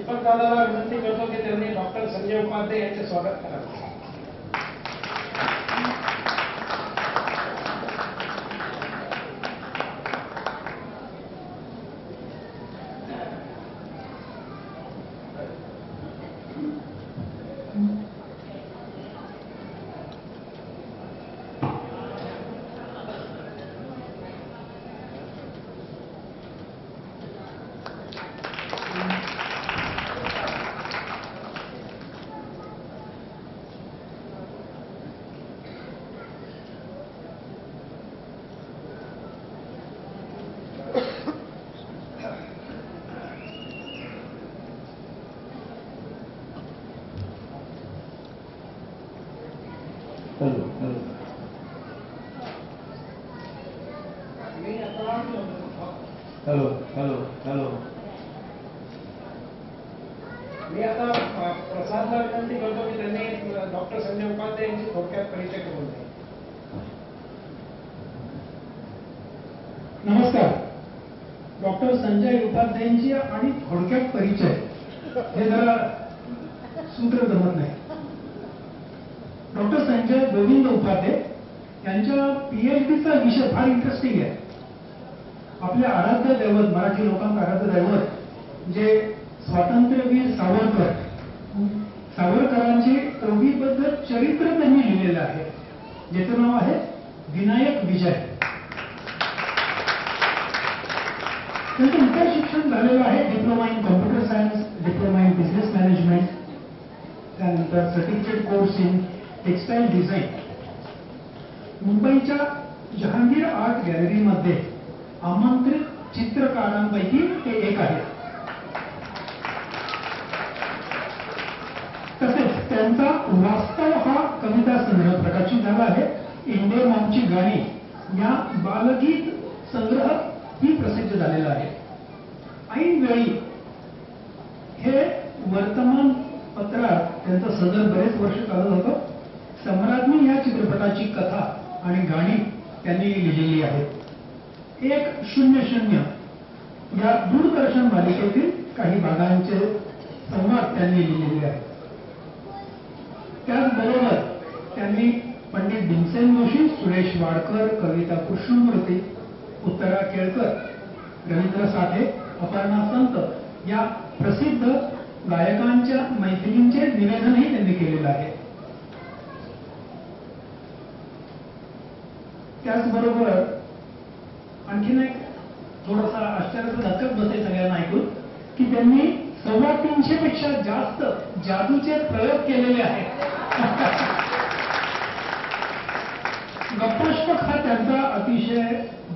दीपक दादाला विनंती करतो की त्यांनी डॉक्टर संजय उपाध्याय यांचे स्वागत करावे. Hello hello hello. मी आता प्रसादला विनंती करतो की त्यांनी डॉक्टर संजय उपाध्याय यांची थोडक्यात परिचय करून द्या. नमस्कार. डॉक्टर संजय उपाध्यायांची आणि थोडक्यात परिचय हे जरा सूत्र जमत नाही. डॉक्टर संजय गोविंद उपाध्याय यांच्या PhDचा विषय फार इंटरेस्टिंग आहे. आपल्या आराध्य दैवत, मराठी लोकांचं आराध्य दैवत जे स्वातंत्र्यवीर सावरकरांचे ओवीबद्ध चरित्र त्यांनी लिहिलेलं आहे, ज्याचं नाव आहे विनायक विजय. त्यांचं इतर शिक्षण झालेलं आहे diploma in computer science, diploma in business management, त्यानंतर certificate course in textile design. मुंबईच्या जहांगीर आर्ट गॅलरीमध्ये आमंत्रित चित्रकारांपैकी ते एक आहे. तसेच त्यांचा वास्तव हा कविता संग्रह प्रकाशित झाला आहे. इंडेमामची गाणी या बालगीत संग्रह ही प्रसिद्ध झालेला आहे. ऐनवेळी हे वर्तमान पत्रात त्यांचं सदर बरेच वर्ष चालत होतं. सम्राज्ञी या चित्रपटाची कथा आणि गाणी त्यांनी लिहिलेली आहेत. 100 या दूरदर्शन मालिकेतील काही भागांचे संवाद त्यांनी लिहिलेले आहेत. त्याचबरोबर त्यांनी पंडित भीमसेन जोशी, सुरेश वाडकर, कविता कृष्णमूर्ती, उत्तरा केळकर, रवींद्र साठे, अपर्णा संत या प्रसिद्ध गायकांच्या मैफिलींचे निवेदनही त्यांनी केलेलं आहे. त्याचबरोबर आणखीन एक थोडासा आश्चर्याचा धक्काच बसेल सगळ्यांना ऐकून की त्यांनी 350 पेक्षा जास्त जादूचे प्रयोग केलेले आहेत. गप्पाष्टक हा त्यांचा अतिशय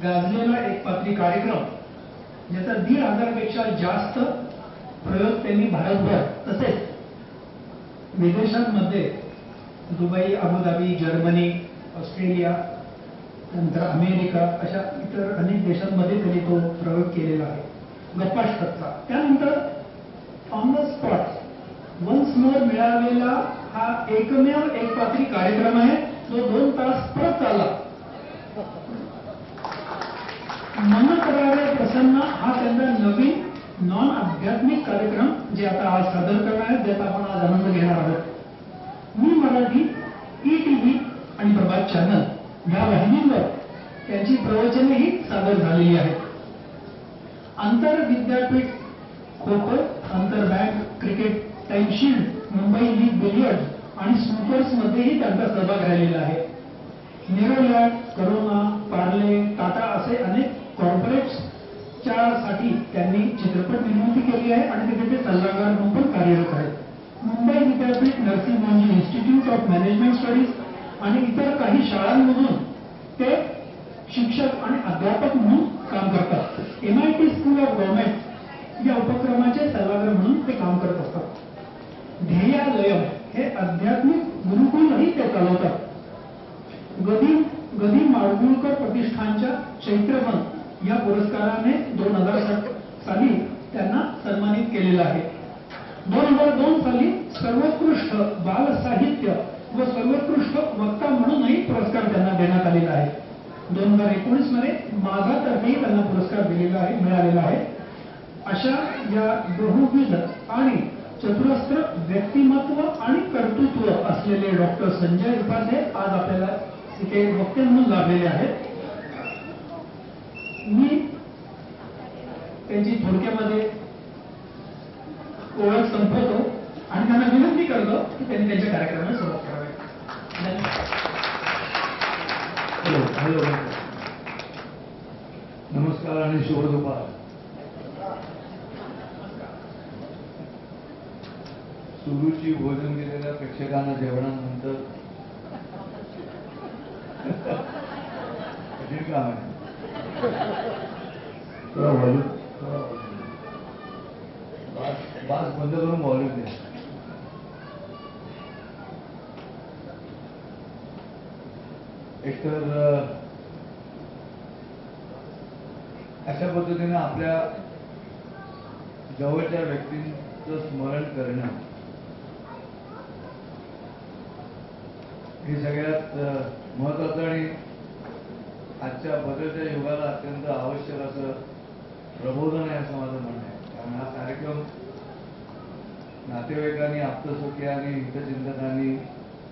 गाजलेला एक पात्री कार्यक्रम, ज्याचा 1,500 पेक्षा जास्त प्रयोग त्यांनी भारतभर तसेच विदेशांमध्ये दुबई, अबुधाबी, जर्मनी, ऑस्ट्रेलिया, नंतर अमेरिका अशा इतर अनेक देशांमध्ये त्यांनी तो प्रयोग केलेला आहे गप्पाष्टकचा. त्यानंतर on the spot once more मिळालेला हा एकमेव एक पात्री कार्यक्रम आहे जो 2 तास परत चालला. मन करावे प्रसन्न हा त्यांचा नवीन नॉन आध्यात्मिक कार्यक्रम जे आता आज सादर करणार आहे, ज्याचा आपण आज आनंद घेणार आहोत. मी मराठी, ETV आणि प्रभात चॅनल या वाहिनींवर त्यांची प्रवचनेही सादर झालेली आहेत. आंतर विद्यापीठ खो खो, आंतर bank cricket, Times Shield, Mumbai league billiard आणि स्नूकर्स मध्येही त्यांचा सहभाग राहिलेला आहे. नेरोलँड, करोना, पार्ले, टाटा असे अनेक कॉर्पोरेट्सच्या साठी त्यांनी चित्रपट निर्मिती केली आहे आणि तिथे ते सल्लागार म्हणून पण कार्यरत आहेत. मुंबई विद्यापीठ, नरसिंह मंजी इन्स्टिट्यूट ऑफ मॅनेजमेंट स्टडीज आणि इतर काही शाळांमधून ते शिक्षक आणि अध्यापक म्हणून काम करतात. MIT स्कूल ऑफ गव्हर्नमेंट या उपक्रमाचे सल्लागार म्हणून ते काम करत असतात. ध्येयालयम हे आध्यात्मिक गुरुकुलही ते चालवतात. गदी माडगुळकर प्रतिष्ठानच्या चैत्रवन या पुरस्काराने 2007 साली त्यांना सन्मानित केलेलं आहे. 2002 साली सर्वोत्कृष्ट बाल साहित्य व सर्वोत्कृष्ट वक्ता म्हणूनही पुरस्कार त्यांना देण्यात आलेला आहे. 2019 मध्ये माझातर्फेही त्यांना पुरस्कार मिळालेला आहे. अशा या बहुविध आणि चतुरस्त्र व्यक्तिमत्व आणि कर्तृत्व असलेले डॉक्टर संजय उपाध्ये आज आपल्याला इथे वक्ते म्हणून लाभलेले आहेत. मी त्यांची थोडक्यामध्ये ओळख संपवतो आणि त्यांना विनंती करतो की त्यांनी त्यांच्या कार्यक्रमाला सुरुवात करावी. हॅलो हॅलो नमस्कार आणि शुभ दुपार. सुरूची भोजन केलेल्या प्रेक्षकांना जेवणानंतर कठीण काम आहे. थोडा व्हॉल्यूम बास बंद करून व्हॉल्यूम द्या. एकतर अशा पद्धतीने आपल्या जवळच्या व्यक्तींचं स्मरण करणं हे सगळ्यात महत्वाचं आणि आजच्या बदलत्या युगाला अत्यंत आवश्यक असं प्रबोधन आहे असं माझं म्हणणं आहे. त्यामुळे हा कार्यक्रम नातेवाईकांनी, आप्तसखी आणि हितचिंतकांनी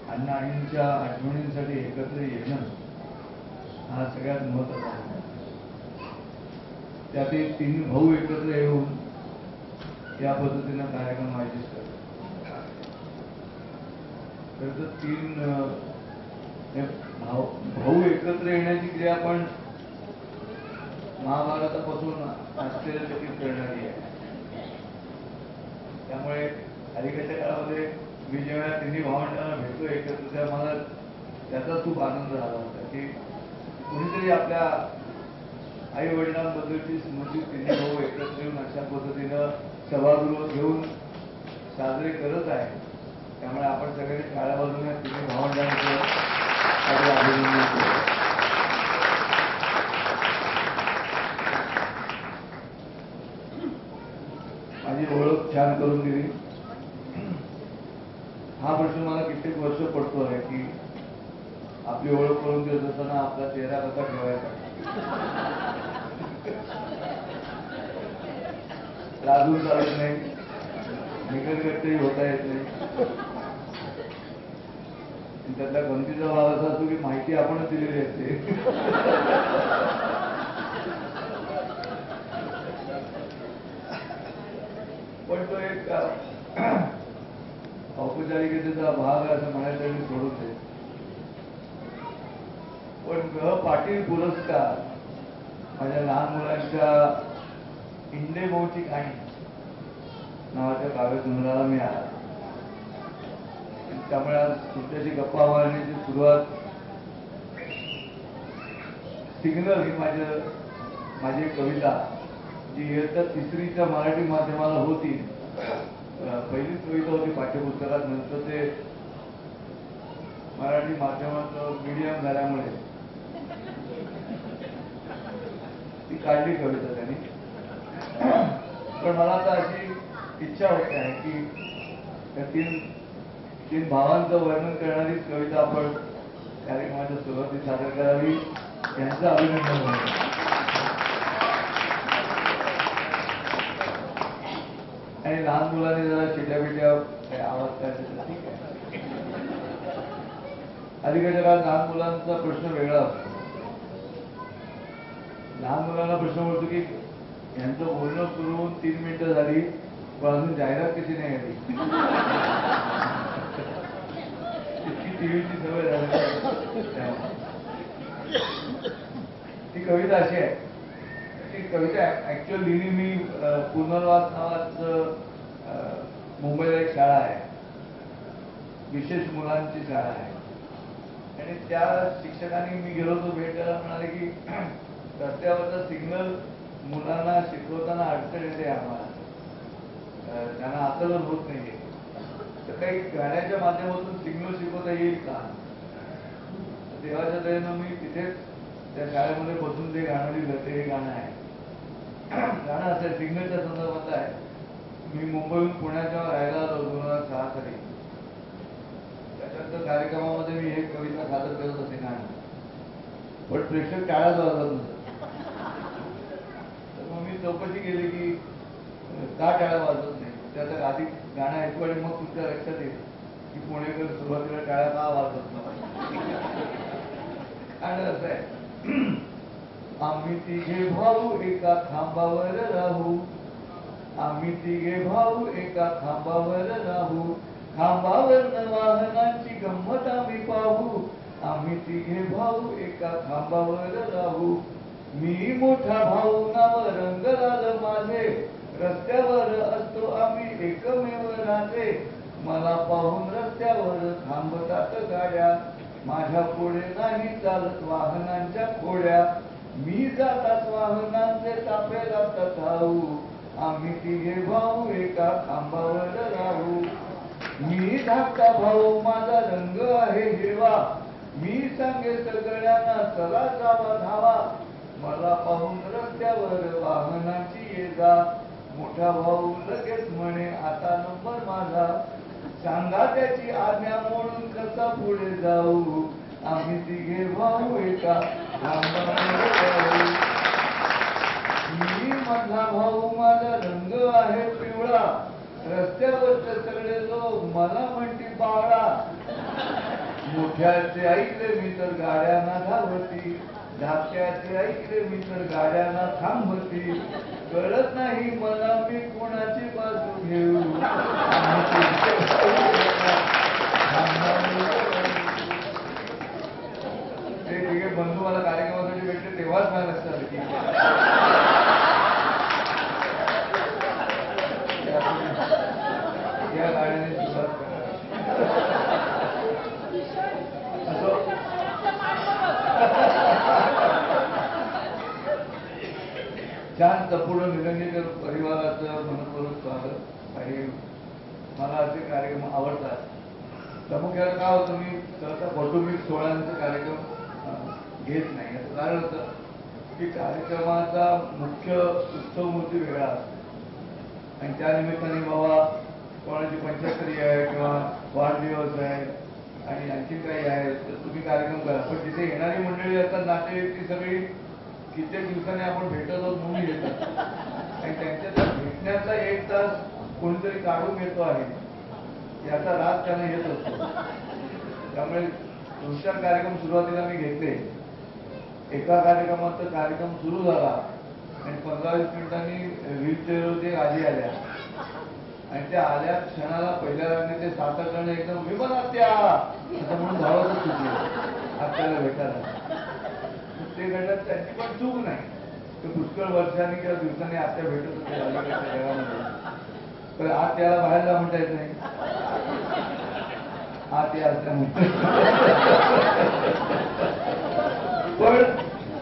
अण्णा अणींच्या आठवणींसाठी एकत्र येणं हा सगळ्यात महत्वाचा आहे. त्यातील 3 भाऊ एकत्र येऊन या पद्धतीनं कार्यक्रम आयोजित करतात. तर 3 भाऊ एकत्र येण्याची क्रिया पण महाभारतापासून आश्चर्यचकित करणारी आहे. त्यामुळे अलीकडच्या काळामध्ये मी जेव्हा 3 भावंडांना भेटलो एकत्र तेव्हा मला त्याचा खूप आनंद झाला होता की कुणीतरी आपल्या आई वडिलांबद्दलची स्मृती 3 भाऊ एकत्र येऊन अशा पद्धतीनं सभागृह घेऊन साजरे करत आहे. त्यामुळे आपण सगळ्यांनी टाळ्या वाजवून 3 भावंडांचं अभिनंदन केलं. माझी ओळख छान करून दिली. हा प्रश्न मला कित्येक वर्ष पडतो आहे की आपली ओळख करून देत असताना आपला चेहरा कसा ठेवायचा. लाजून चालत नाही, निकटगट्टही होता येत नाही. त्यातला गमतीचा भाग असा असतो की माहिती आपणच दिलेली असते. पण तो एक औपचारिकतेचा भाग असं म्हणायचं मी सोडून दे. पण ग पाटील पुरस्कार माझ्या लहान मुलांच्या इंडेमोची कहाणी नावाच्या काव्यसंग्रहाला मी आला. त्यामुळे आज तुमच्याशी गप्पा मारण्याची सुरुवात सिग्नल ही माझी कविता जी इयत्ता 3रीच्या मराठी माध्यमाला होती. पहिलीच कविता होती पाठ्यपुस्तकात. नंतर ते मराठी माध्यमाचं मीडियम झाल्यामुळे ती काढली कविता त्यांनी. पण मला आता अशी इच्छा होते आहे की त्या 3 भावांचं वर्णन करणारी कविता आपण कार्यक्रमाच्या सुरुवातीस सादर करावी. यांचं अभिनंदन करतो. आणि लहान मुलांनी जरा चिट्यापिट्या आवाज करायचा ठीक आहे. अलीकडच्या काळात लहान मुलांचा प्रश्न वेगळा असतो. लहान मुलांना प्रश्न पडतो की यांचं बोलणं सुरू होऊन 3 मिनिटं झाली पण अजून जाहिरात कशी नाही आली. इतकी टीव्हीची सवय झाली. ती कविता अशी आहे. ती कविता ऍक्च्युअल लिहिली मी पुनर्वास नावाचं मुंबईला एक शाळा आहे, विशेष मुलांची शाळा आहे. आणि त्या शिक्षकांनी मी गेलो तो भेट द्यायला म्हणाले की रस्त्यावरचा सिग्नल मुलांना शिकवताना अडचण येते आम्हाला, त्यांना आकलन होत नाहीये. तर काही गाण्याच्या माध्यमातून सिग्नल शिकवता येईल का. देवाच्या दयेनं मी तिथेच त्या शाळेमध्ये बसून जे गाणं लिहिलं ते हे गाणं आहे. गाणं असं आहे, सिग्नलच्या संदर्भात आहे. मी मुंबईहून पुण्याच्या राहायला आलो 2006 साली. त्याच्यानंतर कार्यक्रमामध्ये मी एक कविता सादर करत असे गाणं, पण प्रेक्षक टाळ्याच वाजवत नव्हतं. तर मग मी चौकशी केली की ऐकू मग तुमच्या लक्षात येईल की पुणेकर सुरुवातीला टाळ्या का वाजत नाही. आणि असं आहे, आम्ही तिघे भाऊ एका खांबावर राहू, आम्ही तिघे भाऊ एका खांबावर राहू, खांबावर वाहनांची गंमत आम्ही पाहू, आम्ही तिघे भाऊ एका खांबावर राहू. मी मोठा भाऊ नाव रंगलाल माझे, रस्त्यावर असतो आम्ही एकमेव राजे, मला पाहून रस्त्यावर थांबतात गाड्या, माझ्या पुढे नाही चालत वाहनांच्या खोड्या, मी जातात वाहनांचे तापे लागतात धावू, आम्ही तिघे भाऊ एका खांबावर राहू. मी धाकटा भाऊ माझा रंग आहे हिरवा, मी सांगे सगळ्यांना चला जावा धावा, मला पाहून रस्त्यावर वाहनाची ये जा, मोठा भाऊ लगेच म्हणे आता नंबर माझा, सांगा त्याची आज्ञा मोडून कसा पुढे जाऊ, आम्ही तिघे भाऊ एका खांबावर राहू. मी मधला भाऊ माझा रंग आहे पिवळा, रस्त्यावरचे सगळे लोक मला म्हणती बाळा, मोठ्याचे ऐकले मी तर गाड्यांना धावती, धाकट्याचे ऐकले मी तर गाड्यांना थांबती, कळत नाही मला मी कोणाची बाजू घेऊ, ते तिघे बंधू मला कार्यक्रमासाठी भेटले तेव्हाच मला लक्षात आलं की या गाड्याने सुरुवात छान तपुडं निलंगेकर परिवाराचं मनपूर्वक स्वागत. आणि मला असे कार्यक्रम आवडतात. प्रामुख्याने काय होतं, मी सहसा कौटुंबिक सोहळ्यांचे कार्यक्रम घेत नाही. याचं कारण होतं की कार्यक्रमाचा मुख्य उत्सव मूर्ती वेगळा असतो आणि त्या निमित्ताने बाबा कोणाची पंचाहत्तरी आहे किंवा वाढदिवस आहे आणि आणखी काही आहे तर तुम्ही कार्यक्रम करा, पण तिथे येणारी मंडळी असतात नातेवाईक ती सगळी कित्येक दिवसांनी आपण भेटत आहोत म्हणून येतात आणि त्यांच्या भेटण्याचा एक तास कोणीतरी काढून घेतो आहे याचा राग त्यांना येत असतो. त्यामुळे 2-4 कार्यक्रम सुरुवातीला मी घेतले. एका कार्यक्रमाचा कार्यक्रम सुरू झाला आणि 15-20 मिनिटांनी व्हीलचेअरवरती आजी आल्या आणि त्या आल्या क्षणाला पहिल्या रांगेत ते 7-8 जण एकदम विमानात्या असं म्हणून धावतच सुटले आपल्याला भेटायला. ते घडत त्यांची पण चूक नाही. ते पुष्कळ वर्षांनी किंवा दिवसांनी आत्या भेटत होते अलीकडच्या जगामध्ये, पण आज त्याला बाहेर जा म्हणता येत नाही. आत या असल्यामुळे पण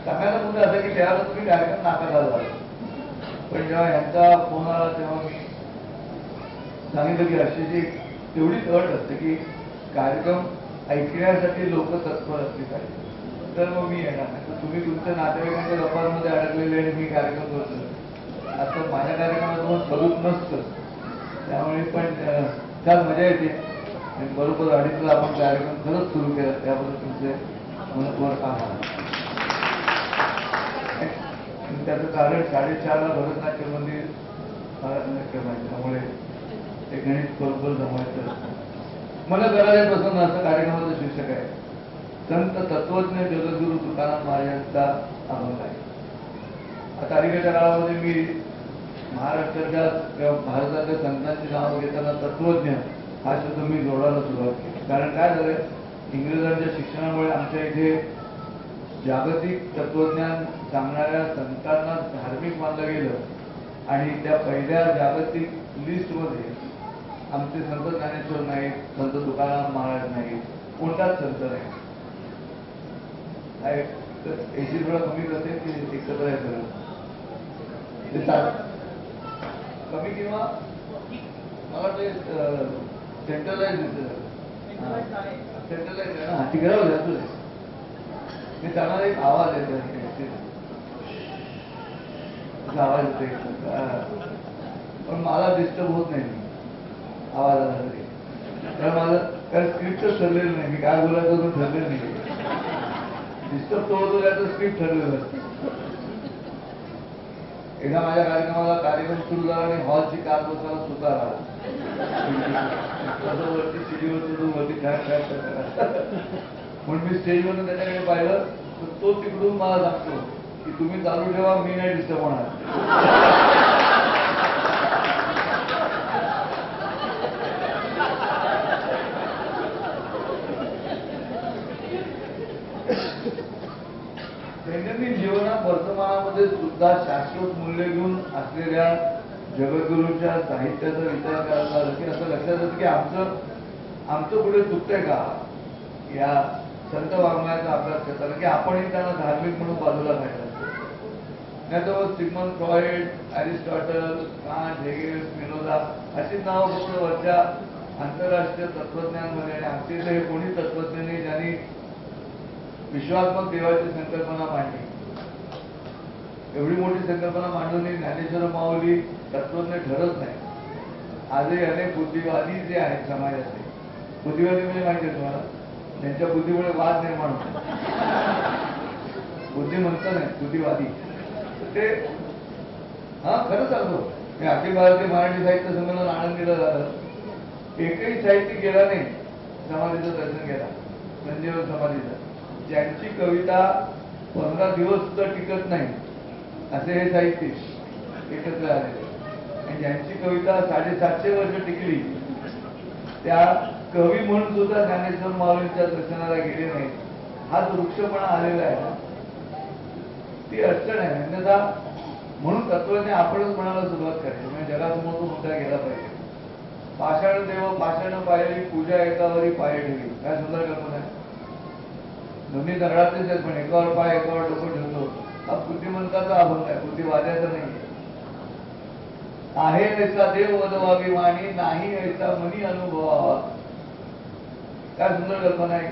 सांगायला मुद्दा असं की त्यावेळेला तुम्ही कार्यक्रम नाकारला झाला. पण जेव्हा यांचा फोन आला तेव्हा मी सांगितलं की अशी तेवढीच अट असते की कार्यक्रम ऐकण्यासाठी लोक तत्पर असली पाहिजे, तर मग मी येणार नाही. तर तुम्ही तुमच्या नातेवाईकांच्या गप्पांमध्ये अडकलेले आणि मी कार्यक्रम करतो असं माझ्या कार्यक्रमात तुम्हाला स्वरूप नसतं. त्यामुळे पण छान मजा येते आणि बरोबर 2:30ला आपण कार्यक्रम खरंच सुरू केला त्याबद्दल तुमचे मनपूर्वक आभार. त्याचं कारण 4:30ला भरतनाट्य मंदिर कार्यक्रम आहे, त्यामुळे ते गणित बरोबर जमवायचं असतं. मला करायला पसंत असं कार्यक्रमाचं शीर्षक आहे संत तत्वज्ञ जगद्गुरु तुकाराम महाराजांचा अभंग आहे. आता अलीकडच्या काळामध्ये मी महाराष्ट्राच्या किंवा भारताच्या संतांची नावं घेताना तत्वज्ञ हा शब्द मी जोडायला सुरुवात केली. कारण काय झालंय, इंग्रजांच्या शिक्षणामुळे आमच्या इथे जागतिक तत्वज्ञान सांगणाऱ्या संतांना धार्मिक मानलं गेलं आणि त्या पहिल्या जागतिक लिस्टमध्ये आमचे संत ज्ञानेश्वर नाहीत, संत तुकाराम महाराज नाहीत, कोणताच संत नाही. एसी थोडा कमी करते की एकत्र आहे सगळं कमी किंवा मला ते सेंट्रलाइज सेंट्रलाइज आहे ना, तिकडे जातो मी त्यांना एक आवाज येतो आवाज येतो पण मला डिस्टर्ब होत नाही आवाजाला तरी. कारण माझं काय स्क्रिप्टच ठरलेलं नाही, मी काय बोलायचं ठरलेलं नाही. डिस्टर्ब तो होतो त्याचं स्क्रिप्ट ठरलेलं असतं. एकदा माझ्या कार्यक्रमाला कार्यक्रम सुरू झाला आणि हॉलची कार बसायला सुद्धा आला तसं वरती शिडीवर चढून वरती म्हणून मी स्टेजवरून त्याच्याकडे पाहिलं तर तो तिकडून मला सांगतो की तुम्ही चालू ठेवा, मी नाही डिस्टर्ब होणार. दैनंदिन जीवनात वर्तमानामध्ये सुद्धा शाश्वत मूल्य घेऊन असलेल्या जगद्गुरूंच्या साहित्याचा विचार करायला आला की असं लक्षात येतं की आमचं कुठे चुकतंय का या संत वाङ्मयाचा अभ्यास करताना, की आपणही त्यांना धार्मिक म्हणून बाजूला काढलं. नाही तर Sigmund Freud, Aristotle, can't, Hegel, Spinoza अशी नावं फक्त वरच्या आंतरराष्ट्रीय तत्वज्ञांमध्ये, आणि आमचे हे कोणी तत्वज्ञानी ज्यांनी विश्वात्मक देवाची संकल्पना मांडली. एवढी मोठी संकल्पना मांडूनही ज्ञानेश्वर माऊली तत्वज्ञ ठरत नाही. आजही अनेक बुद्धिवादी जे आहेत समाजाचे, बुद्धिवादी म्हणजे माहिती आहे तुम्हाला, त्यांच्या बुद्धीमुळे वाद निर्माण होतो. बुद्धिमंत नाही, बुद्धिवादी. ते खरं सांगतो, मी अखिल भारतीय मराठी साहित्य संमेलन आळंदीला झालं, एकही साहित्यिक गेला नाही समाधीचं दर्शन केला, संजीवन समाधीचं. ज्यांची कविता 15 दिवस सुद्धा टिकत नाही असे हे साहित्यिक एकत्र आले, आणि ज्यांची कविता 750 वर्ष टिकली त्या कवी म्हणून सुद्धा ज्ञानेश्वर माऊलींच्या दर्शनाला गेले नाही. हा जो वृक्षपणा आलेला आहे ती अडचण आहे. अन्यथा म्हणून तत्वाने आपणच म्हणायला सुरुवात करायची, म्हणजे जगासमोर तो मुद्दा गेला पाहिजे. पाषाण देव पाषाण पाहिली, पूजा एकावरी पाय ठेवी. काय सुंदर कल्पना आहे. दोन्ही दगडाचेच आहेत, पण एकावर पाय एकावर डोकं ठेवतो. हा बुद्धिमंताचा अभंग आहे, बुद्धिवाद्याचा नाही आहे. ऐसा देव वदवावी वाणी, नाही ऐसा मनी अनुभवावा. काय सुंदर कल्पना आहे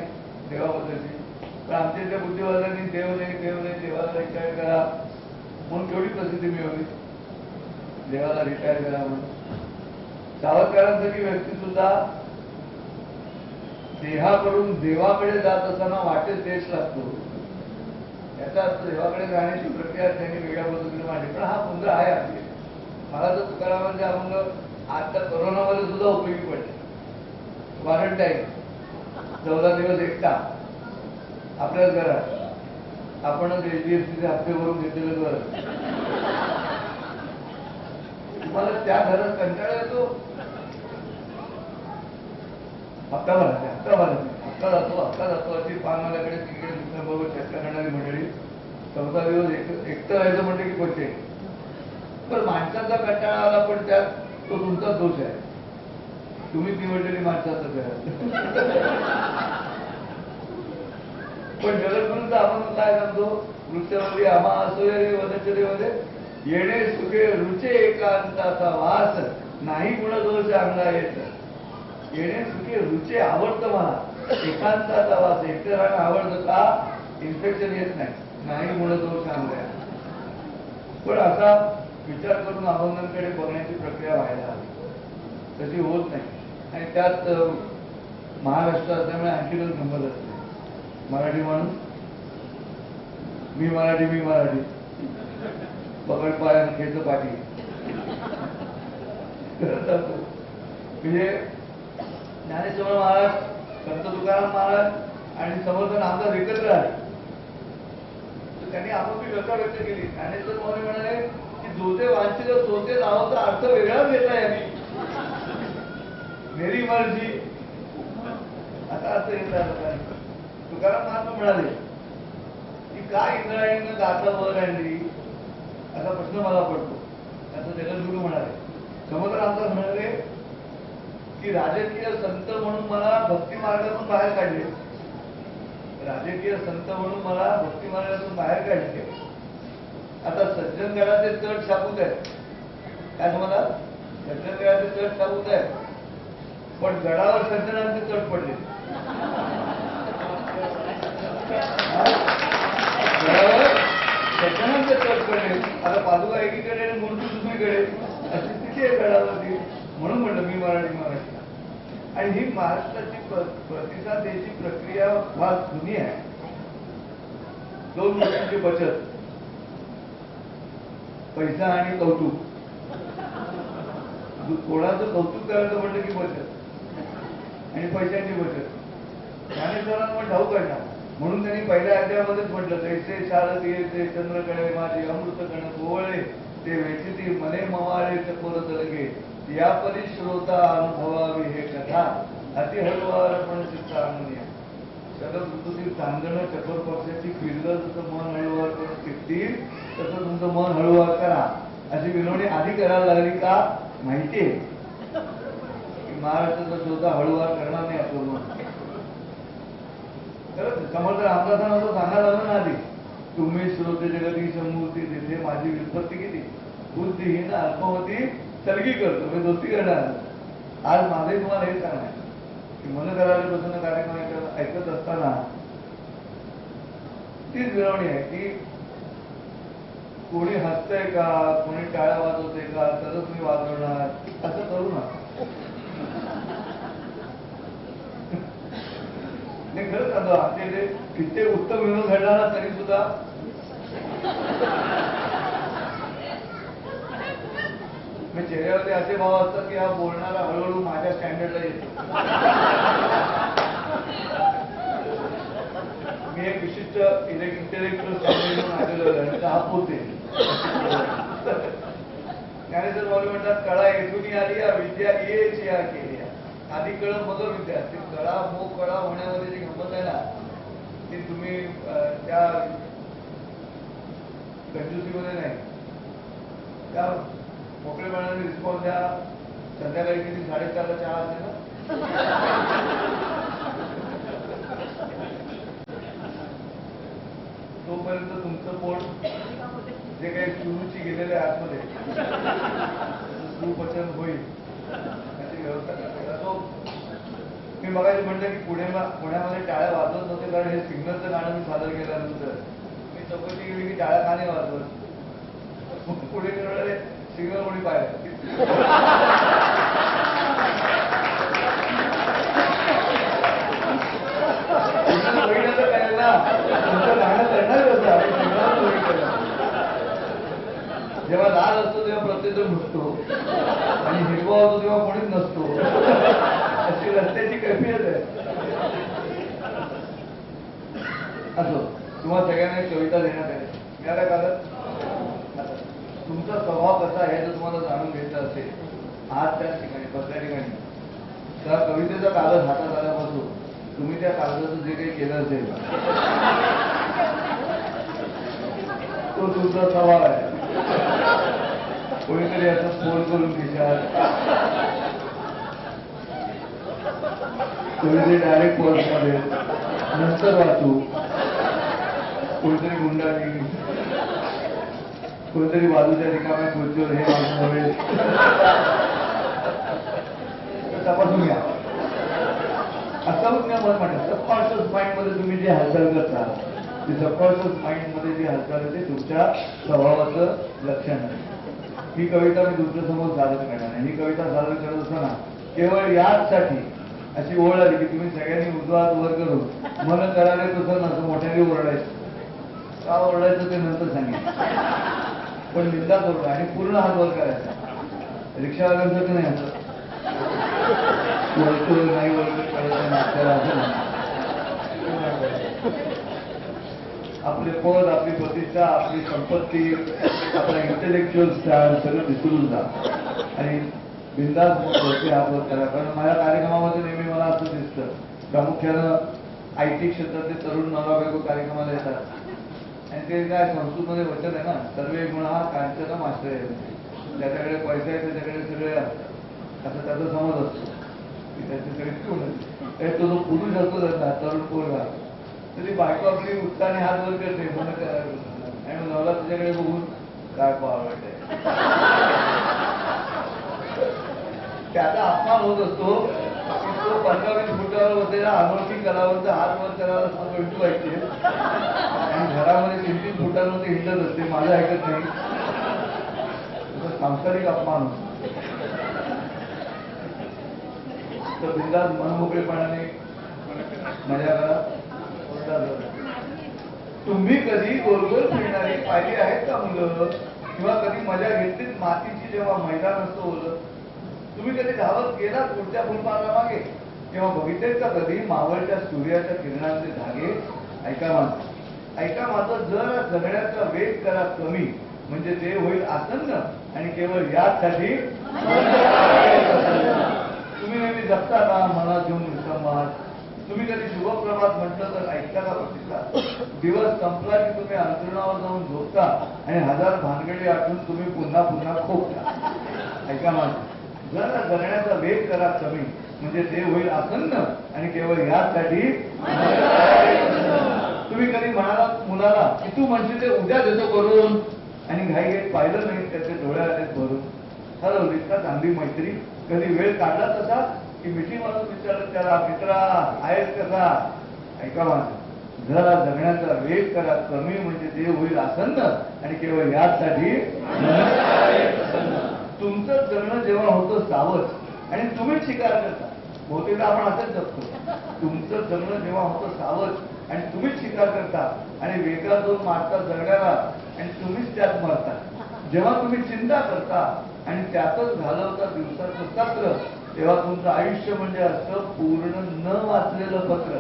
देवाबद्दलची. पण आमच्या इथल्या बुद्धिवाद्यांनी देव नाही, देवाला रिटायर करा म्हणून केवढी प्रसिद्धी मिळवली. देवाला रिटायर करा म्हणून. सावरकरांसारखी व्यक्ती सुद्धा देहाकडून देवाकडे जात असताना वाटेत देश लागतो. याचा अर्थ देवाकडे जाण्याची प्रक्रिया त्यांनी वेगळ्या पद्धतीने मांडली. पण हा मुद्दा आहे आपली. मला तर तुकारामांचे अभंग आता कोरोनामध्ये सुद्धा उपयोगी पडले. क्वारंटाईन 14 दिवस एकटा आपल्याच घरात, आपणच HDFCचे हप्ते भरून घेतलेलं घर. तुम्हाला त्या घरात कंटाळा येतो. हप्ता जातो अशी पानवाल्याकडे तिकडे दुसऱ्या बरोबर चर्चा करणारी मंडळी. 14 दिवस एकटं राहायचं म्हणते की पडते. पण माणसाचा कंटाळा आला, पण त्यात तो तुमचाच दोष आहे. तुम्हीच निवडलेली माणसाचं घर. पण जगद्गुरूंचा आपण काय सांगतो, वृक्षवल्ली आम्हा असोय रे वनचरेमध्ये, येणे सुखे रुचे एकांताचा वास, नाही गुणदोष अंगा येत. येणे सुखे रुचे आवडतं मला, एकांताचा वास. एकटे राहणं आवडतं का? इन्फेक्शन येत नाही गुणदोष अंगा. पण असा विचार करून अभंगांकडे बघण्याची प्रक्रिया व्हायला हवी. तशी होत नाही. आणि त्यात महाराष्ट्र असल्यामुळे आणखीनच गंमत असते. मराठी माणूस मी मराठी पकड पाय खेच पाठी. म्हणजे ज्ञानेश्वर महाराज, संत तुकाराम महाराज आणि समर्थ नामदास एकत्र आले. तर त्यांनी आपापली व्यथा व्यक्त केली. ज्ञानेश्वर माऊली म्हणाले की जो ते वांछित सोते नावाचा अर्थ वेगळाच घेतला यांनी. मेरी मर्जी असा अर्थ घेतला. तुकाराम महाराज म्हणाले की काय इंद्रायणीनं गाथा वर आणली असा प्रश्न मला पडतो. असं जगद्गुरू म्हणाले. समर्थ नामदास म्हणाले की राजकीय संत म्हणून मला भक्ती मार्गातून बाहेर काढले. राजकीय संत म्हणून मला भक्ती मार्गातून बाहेर काढले. आता सज्जनगडाचे तट शाबूत आहेत. काय तुम्हाला सज्जनगडाचे तट शाबूत आहेत, पण गडावर सज्जनांचे तट पडले. गडावर सज्जनांचे तट पडले. आता पादुका एकीकडे आणि मूर्ती दुसरीकडे अशी स्थिती आहे गडावरती. म्हणून म्हटलं मी मराठी. आणि ही महाराष्ट्राची प्रतिसाद द्यायची प्रक्रिया फार जुनी आहे. 2 गोष्टींची बचत. पैसा आणि कौतुक. कोणाचं कौतुक करायचं म्हटलं की बचत आणि पैशांची बचत. ज्ञानेश्वरांना पण ठाऊक आहे ना, म्हणून त्यांनी पहिल्या अध्यायामध्येच म्हटलं, जैसे शारदीय ते चंद्रकळे माझे अमृत कण कोवळे ते वेचिती मने मवाळे चकोर तलगे या परी श्रोता अनुभवावी हे कथा अति हळूवार पण चित्त आणूया. शरद ऋतूतील चांदणं चकोर पक्षाची फिरलं जसं मन हळूवार करून फिरतील तसं तुमचं मन हळूवार करा. अशी विनवणी आधी करायला लागली का माहितीये की महाराष्ट्राचा श्रोता हळूवार करणार नाही आपलं मन. खरंच समर्थ रामदासांना असं सांगायला लागलं ना आधी, तुम्ही श्रोते जगती समूर्ती तिथे माझी व्युत्पत्ती किती बुद्धिहीन अल्पवती सलगी करतो, मी दोस्ती करणार. आज माझे तुम्हाला हे सांगणार की मन करायला प्रसन्न कार्यक्रम ऐकत असताना तीच विनवणी आहे की कोणी हसतंय का, कोणी टाळ्या वाजवतंय का, तरच मी वाजवणार असं करू नका. नाही खरंच सांगतो, आमच्या इथे कित्येक उत्तम विनोद घडला ना तरी सुद्धा मी चेहऱ्यावरती असे भाव असतात की हा बोलणारा हळूहळू माझ्या स्टँडर्डला येतो. मी एक विशिष्ट इंटेलेक्च्युअल स्टँडर्ड आलेलो आहे, हा पोते. ज्ञानेश्वर माऊली म्हणतात, कळा येथून आली या विद्या येची या केली. आधी कळ मग विद्या. ती कळा मो कळा होण्यामध्ये जी गंमत आहे ना, ती तुम्ही त्या कंजूसीमध्ये नाही, त्या मोकळेपणाने रिस्पॉन्स द्या. संध्याकाळी किती 4:30ला चहा असते ना, तोपर्यंत तुमचं पोट जे काही सुरूची गेलेले आतमध्ये सुपचन होईल याची व्यवस्था करता. तो मी बघायला म्हटलं की पुण्यामध्ये टाळ्या वाजवत नव्हते, कारण हे सिग्नलचं गाणं मी सादर केल्यानंतर मी चौकशी केली की टाळ्या का नाही वाजवत. पुढे करणारे सिग्नल कोणी पाहिलं जेव्हा लाल असतो तेव्हा प्रत्येक जण घुसतो आणि हिरवा होतो तेव्हा कोणीच नसतो. अशी रस्त्याची कैफियत आहे. असो, तुम्हाला सगळ्यांना एक कविता देण्यात आली. मिळाल्या कालच. तुमचा स्वभाव कसा आहे जर तुम्हाला जाणून घ्यायचं असेल आज त्याच ठिकाणी दुसऱ्या ठिकाणी, त्या कवितेचा कागद हातात आल्यापासून तुम्ही त्या कागदाचं जे काही केलं असेल तो तुमचा स्वभाव आहे. कोणीतरी असं फोन करून घेशाल, कोणीतरी डायरेक्ट पर्समध्ये नंतर वाचू, कोणीतरी गुंडाळी, कोणीतरी बाजूच्या रिकाम्या खुर्चीवर हे माणूस नव्हे, तपासून घ्या. असं म्हणतात सबकॉन्शियस माइंड मध्ये तुम्ही जे हालचाल करता ते सबकॉन्शियस माइंड मध्ये जी हालचाल आहे ते तुमच्या स्वभावाचं लक्षण आहे. ही कविता मी तुमच्यासमोर सादर करणार आहे. ही कविता सादर करत असताना केवळ याचसाठी अशी ओढ आली की तुम्ही सगळ्यांनी उजवात वर करून मन करायला तसं नसं मोठ्याने ओरडायचं. का ओरडायचं ते नंतर सांगेल, पण निंदा करू आणि पूर्ण हात वर करायचा. रिक्षावाल्यांचं नाही असं वळतो नाही वळतो करायचं आपल्याला असं. आपले पद, आपली प्रतिष्ठा, आपली संपत्ती, आपला इंटेलेक्च्युअल स्टॅन्ड सगळं विसरून जा आणि बिंदास होते हात वर करा. कारण माझ्या कार्यक्रमामध्ये नेहमी मला असं दिसतं, प्रामुख्यानं IT क्षेत्रातले तरुण नवरा बायको कार्यक्रमाला येतात आणि ते काय संस्कृतमध्ये वचन आहे ना, सर्वे गुणा कांचन आश्रय. ज्याच्याकडे पैसा आहे त्याच्याकडे सगळे असं त्याचा समज असतो की त्याचे सगळे गुण. तो जो पुरुष असतो त्याचा तरुण पोरगा, तरी बायको आपली उत्साहाने हात वर करते मन करायला आणि नवरा त्याच्याकडे बघून काय आवडते त्याचा अपमान होत असतो की तो 15-20 फुटावर बसलेला अनोळखी कलावंत हात वर करायला भेटू पाहिजे आणि घरामध्ये 3-3 फुटांवर ते हिंडत असते, माझं ऐकत नाही. सांसारिक अपमान होतो. तर बिंदास मनमोकळेपणाने मजा करा. तुम्ही कधी गोल गोल फिरणारी पाहिली आहेत का मुलं? किंवा कधी मजा घेतलीच मातीची जेव्हा मैदान असतं ओलं, तुम्ही कधी धावत गेला पुढच्या फुलपाखरामागे तेव्हा बघितलेत का कधी मावळत्या सूर्याच्या किरणांचे धागे? ऐका माझं, जर जगण्याचा वेग करा कमी म्हणजे ते होईल आसन्न आणि केवळ यासाठी तुम्ही नेहमी जगता का मनात घेऊन विश्रामात? तुम्ही कधी शुभप्रभात म्हटलं तर ऐकता का बघितला? दिवस संपला की तुम्ही अंतरुणावर जाऊन झोपता आणि हजार भानगडी आठवून तुम्ही पुन्हा खोकता. ऐका माझं, जरा जगण्याचा वेग करा कमी म्हणजे ते होईल आसन्न आणि केवळ यासाठी तुम्ही कधी म्हणाला मुलाला की तू म्हणशील ते उद्या देतो करून आणि घाईघाईत पाहिलं नाही त्याचे डोळे आले भरून. ठरवली का चांगली मैत्री? कधी वेळ काढला तसा की मिठी मारून विचारलं त्याला, मित्रा आहेस कसा? ऐका माझं, जरा जगण्याचा वेग करा कमी म्हणजे ते होईल आसन्न आणि केवळ यासाठी तुमचं जगणं जेव्हा होतं सावध आणि तुम्हीच शिकार करता. बहुतेकदा आपण असंच जगतो. तुमचं जगणं जेव्हा होतं सावध आणि तुम्हीच शिकार करता आणि वेगळा दोन मारता जगण्याला आणि तुम्हीच त्यात मरता. जेव्हा तुम्ही चिंता करता आणि त्यातच घालवता दिवसाचं सत्र, तेव्हा तुमचं आयुष्य म्हणजे असं पूर्ण न वाचलेलं पत्र.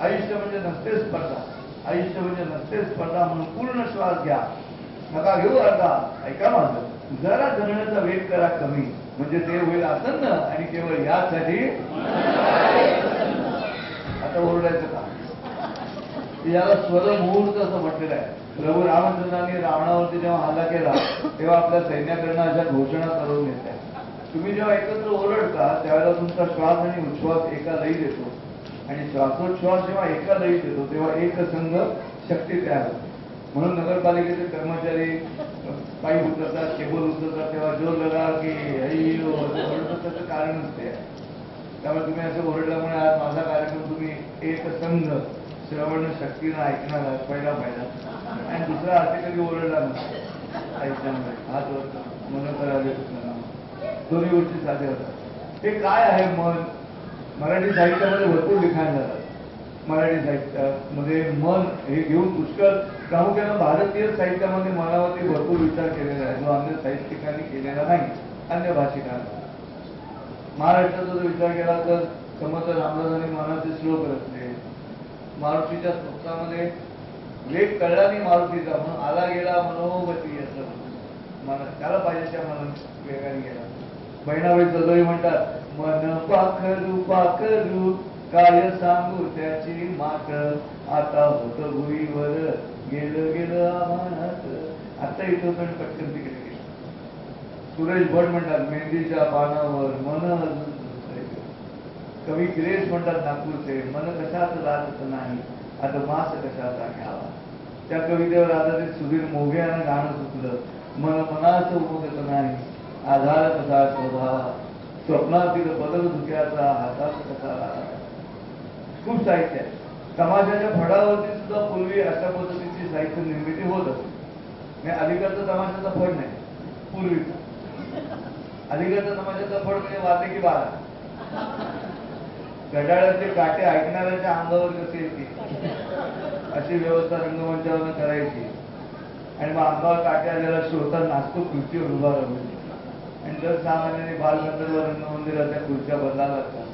आयुष्य म्हणजे नसते स्पर्धा, आयुष्य म्हणजे नसते स्पर्धा म्हणून पूर्ण श्वास घ्या, नका घेऊ अर्धा. ऐका माझं, जरा जगण्याचा वेग करा कमी म्हणजे ते होईल आसन्न आणि केवळ यासाठी आता ओरडायचं का? याला स्वरमुहूर्त असं म्हटलेलं आहे. प्रभू रामचंद्रांनी रावणावरती जेव्हा हल्ला केला तेव्हा आपल्या सैन्याकडनं अशा घोषणा करून घेतल्या. तुम्ही जेव्हा एकत्र ओरडता त्यावेळेला तुमचा श्वास आणि उच्छ्वास एका लयीत येतो आणि श्वासोच्छ्वास जेव्हा एका लयीत येतो तेव्हा एक संघ शक्ती तयार होते. म्हणून नगरपालिकेचे कर्मचारी पाईप उचलतात, केबल उचलतात तेव्हा जोर लगा की ओरडतात, त्याचं कारणच ते आहे. त्यामुळे तुम्ही असं ओरडल्यामुळे आज माझा कार्यक्रम तुम्ही एक संघ श्रवण शक्तीनं ऐकणार आहात पहिला आणि दुसरा असे कधी ओरडला नसतो ऐकल्यामुळे. हात वरचा मन करावे दोन्ही गोष्टी साध्य होतात. हे काय आहे मन? मराठी साहित्यामध्ये भरपूर लिखाण झालं. मराठी साहित्यामध्ये मन हे घेऊन पुष्कळ प्रामुख्यानं भारतीय साहित्यामध्ये मनावरती भरपूर विचार केलेला आहे जो अन्य साहित्यिकांनी केलेला नाही, अन्य भाषिकांनी. महाराष्ट्राचा जर विचार केला तर समर्थ रामदासांनी मनाचे श्लोक रचले. मारुतीच्या स्तोत्रामध्ये वेग कळला नाही मारुतीचा म्हणून आला गेला मनोगती असं मन त्याला पाहिजे त्या मन वेगाने गेला. बहिणाबाई चौधरी म्हणतात, मन पाखरू काय सांगू त्याची मात, आता होत भुईवर गेलं आम्हानात. आता इथं होतं आणि पटकन तिकडे गेलं. सुरेश भट म्हणतात, मेहंदीच्या पानावर मन अजून. कवी गिरीश म्हणतात नागपूरचे, मन कशात लागत नाही आता मास कशाचा घ्यावा. त्या कवितेवर आधारित सुधीर मोघे यानं गाणं सुचलं, मन मनाचं उमगत नाही आधार कसा शोधावा, स्वप्नातील बदल धुक्याचा हातात कसा लागावा. खूप साहित्य आहे. तमाशाच्या फडावरती सुद्धा पूर्वी अशा पद्धतीची साहित्य निर्मिती होत असते. अलीकडचा तमाशाचा फड नाही, पूर्वीचा. अलीकडचा तमाशाचा फड म्हणजे वाटे की बारा. गडाळ्याचे काटे ऐकणाऱ्याच्या अंगावर कसे येतील अशी व्यवस्था रंगमंचावर करायची आणि मग अंगावर काटे आलेला श्रोता नाचतो खुर्चीवर उभा राहून. आणि दर सामान्याने बालगंधर्व रंगमंदिराच्या खुर्च्या बदलायला लागतात.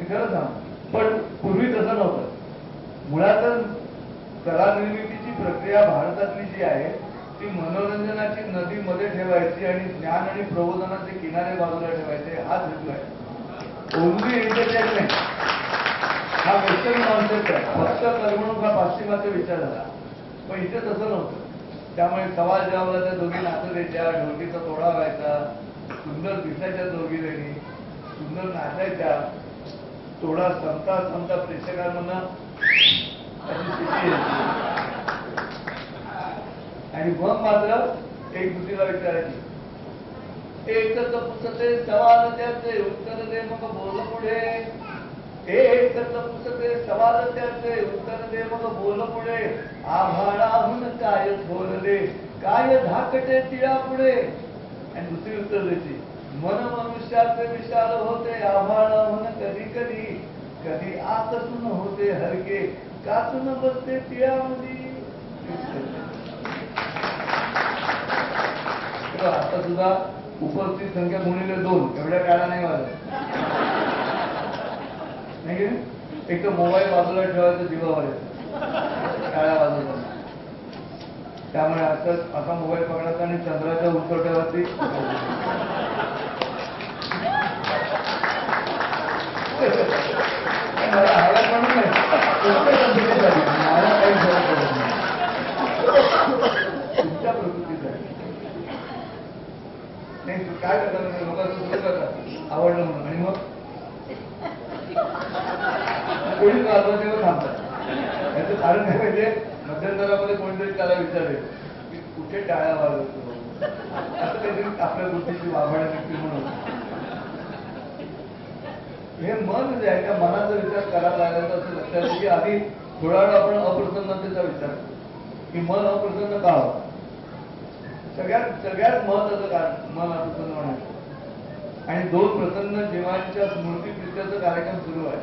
खरं सांग, पण पूर्वी तसं नव्हतं. मुळातच कला निर्मितीची प्रक्रिया भारतातली जी आहे ती मनोरंजनाची नदी मध्ये ठेवायची आणि ज्ञान आणि प्रबोधनाचे किनारे बाजूला ठेवायचे हा हेतू आहे. ओनली एंटरटेनमेंट हा वेस्टर्न कॉन्सेप्ट आहे. फक्त करमणूक हा पाश्चिमात्य विचार झाला. पण इथे तसं नव्हतं. त्यामुळे सवाल जवाबला त्या दोघी नाचत द्यायच्या, ढोलकीचा तोडा व्हायचा, सुंदर दिसायच्या दोघी जणी, सुंदर नाचायच्या. तोडा संपता प्रेक्षकांना अशी स्थिती यायची. आणि मग मात्र एक दुसरीला विचारायची, एकच पुसते सवाल त्याचे उत्तर दे मग बोल पुढे. एकच पुसते सवाल त्याचे उत्तर दे मग बोल पुढे. आभाळाहून काय थोरले काय धाकटे तिळा पुढे. आणि दुसरी उत्तर द्यायची, मन मनुष्याचे विशाल होते आभाळाहून कधी कधी, कधी आतसून होते हलके कातून बसते तिळामध्ये. फक्त आता सुद्धा उपस्थित संख्या गुणिले 2 एवढ्या टाळ्या नाही वाजत, नाही की नाही? एक तर मोबाईल बाजूला ठेवायचं जीवावर येतं टाळ्या वाजवताना. त्यामुळे असा मोबाईल पकडायचा आणि चंद्राच्या उंचवट्यावरती मला हवा म्हणून नाही, मला काही फरक पडत नाही, तुमच्या प्रकृतीसाठी नाही. काय करतात लोक असं सुरू करतात आवडलं म्हणून, आणि मग कोणी वाजवा तेव्हा थांबतात. याचं कारण काय म्हणजे मध्यंतरामध्ये कोणीतरी त्याला विचारेल की कुठे टाळ्या वाजवतो, असं काहीतरी आपल्या गोष्टीची वाभाड्या निघतील म्हणून. हे मन जे आहे त्या मनाचा विचार करायला लागल्याचं असं लक्षात येतं की आधी थोडा वेळ आपण अप्रसन्नतेचा विचार करतो की मन अप्रसन्न का व्हावं. सगळ्यात महत्वाचं कारण मन अप्रसन्न होण्याचं. आणि 2 प्रसन्न जीवांच्या स्मृतीप्रित्यचा कार्यक्रम सुरू आहे.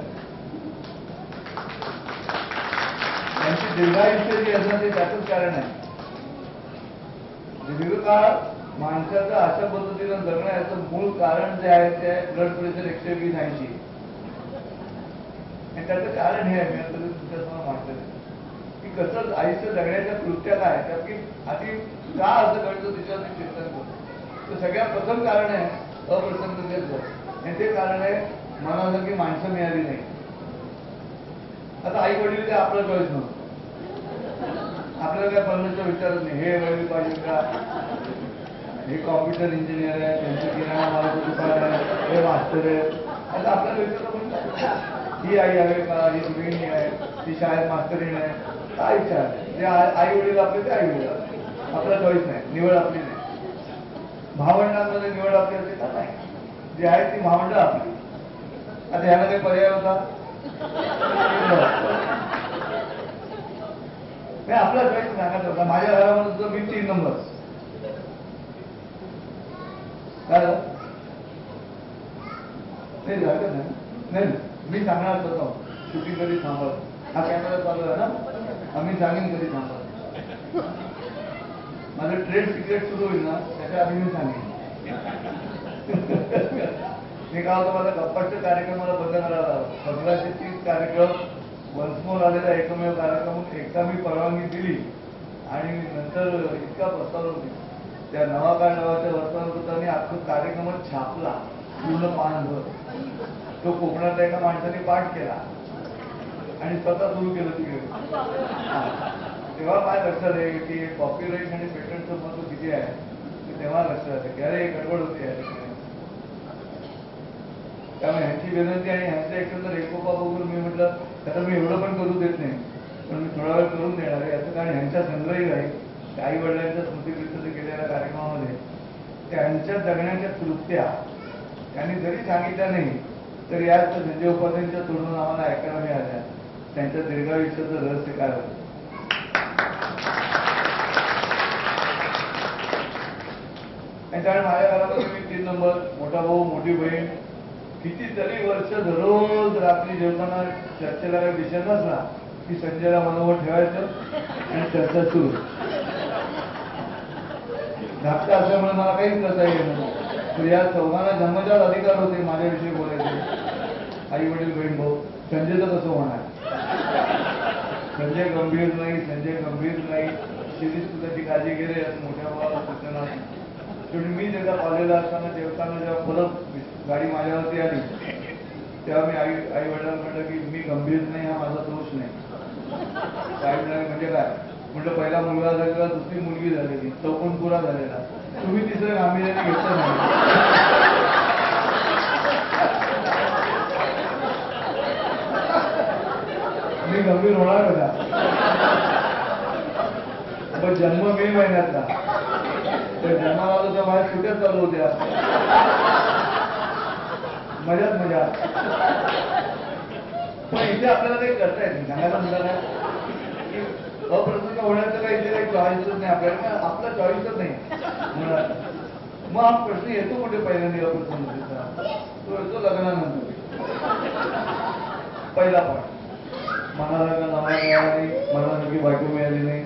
त्यांची दीर्घायुष्य जी असणं ते त्याचंच कारण आहे. दीर्घकाळ माणसाचं अशा पद्धतीनं जगणं याचं मूळ कारण जे आहे ते ब्लड प्रेशर 120-80. आणि त्याचं कारण हे आहे, मी आता तुमच्यासमोर मांडलं की कसं आयुष्य जगण्याच्या कृत्या काय त्यात की आधी का असं घडतं त्याच्यावर मी चिंतन करतो. तर सगळ्यात प्रथम कारण आहे अप्रसन्नतेचं, आणि ते कारण आहे मनासारखी माणसं मिळाली नाही. आता आई वडील ते आपलं चॉईस नव्हतं, आपल्याला काय बनण्याचा विचारच नाही. हे वडील पाहिजे का, हे कॉम्प्युटर इंजिनियर आहे, त्यांचं किराणा मालाचं दुकान आहे, हे मास्टर आहे, आता आपल्याला विचारलं पण ही आई आहे का, ही गृहिणी आहे, ती शाळेत मास्तरीण आहे, काय विचार. जे आई वडील आपले ते आई वडील आपला चॉईस नाही, निवड आपली नाही. भावंडांमध्ये निवड आपली असते का, नाही. जी आहे ती भावंड आपली. आता ह्याला काही पर्याय होता नाही, आपला चॉईस सांगायचा होता. माझ्या घरामध्ये सुद्धा मी 3 नंबर काय नाही झालं नाही. मी सांगणार होतो शूटिंग कधी थांबत, हा कॅमेरा चालू आहे ना, आम्ही सांगेन कधी थांबत. माझं ट्रेड सिक्रेट सुरू होईल ना त्याच्या आधी मी सांगेन. मी काय होतं, माझा गप्पाच्या कार्यक्रमाला बंद करायला 1530 कार्यक्रम वन्समोर आलेला एकमेव कार्यक्रम. एकदा मी परवानगी दिली आणि नंतर इतका प्रस्ताव होती त्या नवाकाळ नावाच्या वर्तमानपत्राने अख्खा कार्यक्रम छापला पूर्ण पानभर. तो कोकणातल्या एका माणसाने पाठ केला आणि स्वतः सुरू केलं तिकडे. तेव्हा काय लक्षात आहे की कॉपीराईट आणि पेटंटचं महत्व किती आहे ते तेव्हा लक्षात आहे की अरे गडबड होती आहे. त्यामुळे ह्यांची विनंती आणि ह्यांचं एकंदर एकोपा बघून मी म्हटलं आता मी एवढं पण करू देत नाही, पण मी थोडा वेळ करून देणार आहे. याचं कारण ह्यांच्या संग्रही राहील आई वडिलांच्या स्मृतीप्रित्यर्थ केलेल्या कार्यक्रमामध्ये त्यांच्या जगण्याच्या कृत्या त्यांनी जरी सांगितल्या नाही तर याच संजय उपाध्यायांच्या तोडून आम्हाला ऐकायला मिळाल्या त्यांच्या दीर्घायुष्याचं रहस्य काय होतं. आणि कारण माझ्या घरामध्ये मी 3 नंबर, मोठा भाऊ, मोठी बहीण, कितीतरी वर्ष दररोज रात्री जेवताना चर्चेला काही विषय नसला की संजयला मनोबत ठेवायचं आणि चर्चा सुरू. धाकटा असल्यामुळे मला काहीच करता येईल तर या चौघांना जन्मजात अधिकार होते माझ्याविषयी बोलायचे. आई वडील बहीण भाऊ. संजयचं कसं होणार, संजय गंभीर नाही, संजय गंभीर नाही, शिरीष तू त्याची काळजी घे रे असं मोठ्या भावाला सूचना. शेवटी मी जेव्हा कॉलेजला असताना जेवताना जेव्हा परत गाडी माझ्यावरती आली तेव्हा मी आई वडिलांना म्हटलं की मी गंभीर नाही, हा माझा दोष नाही. साहेब म्हणजे काय म्हटलं, पहिला मुलगा झालेला, दुसरी मुलगी झालेली, चौकोन पुरा झालेला, तुम्ही तिसरं गांभीर्याने घेतलं नाही. मी गंभीर होणार होता. पण जन्म मे महिन्यातला, तर जन्माला आलो तर माझ्या सुट्या चालू होत्या, मजाच मजा. पण इथे आपल्याला काही करता येत नाही. सांगायला म्हणाला की अप्रसन्न होण्याचं काही इथे काही चॉईसच नाही आपल्याला, आपला चॉईसच नाही मुळात. मग हा प्रश्न येतो कुठे पहिल्यांदा अप्रसन्नतेचा, तो येतो लग्नानंतर. पहिला पाठ, मनाला नवा मिळाला नाही, मनासारखी बायको मिळाली नाही.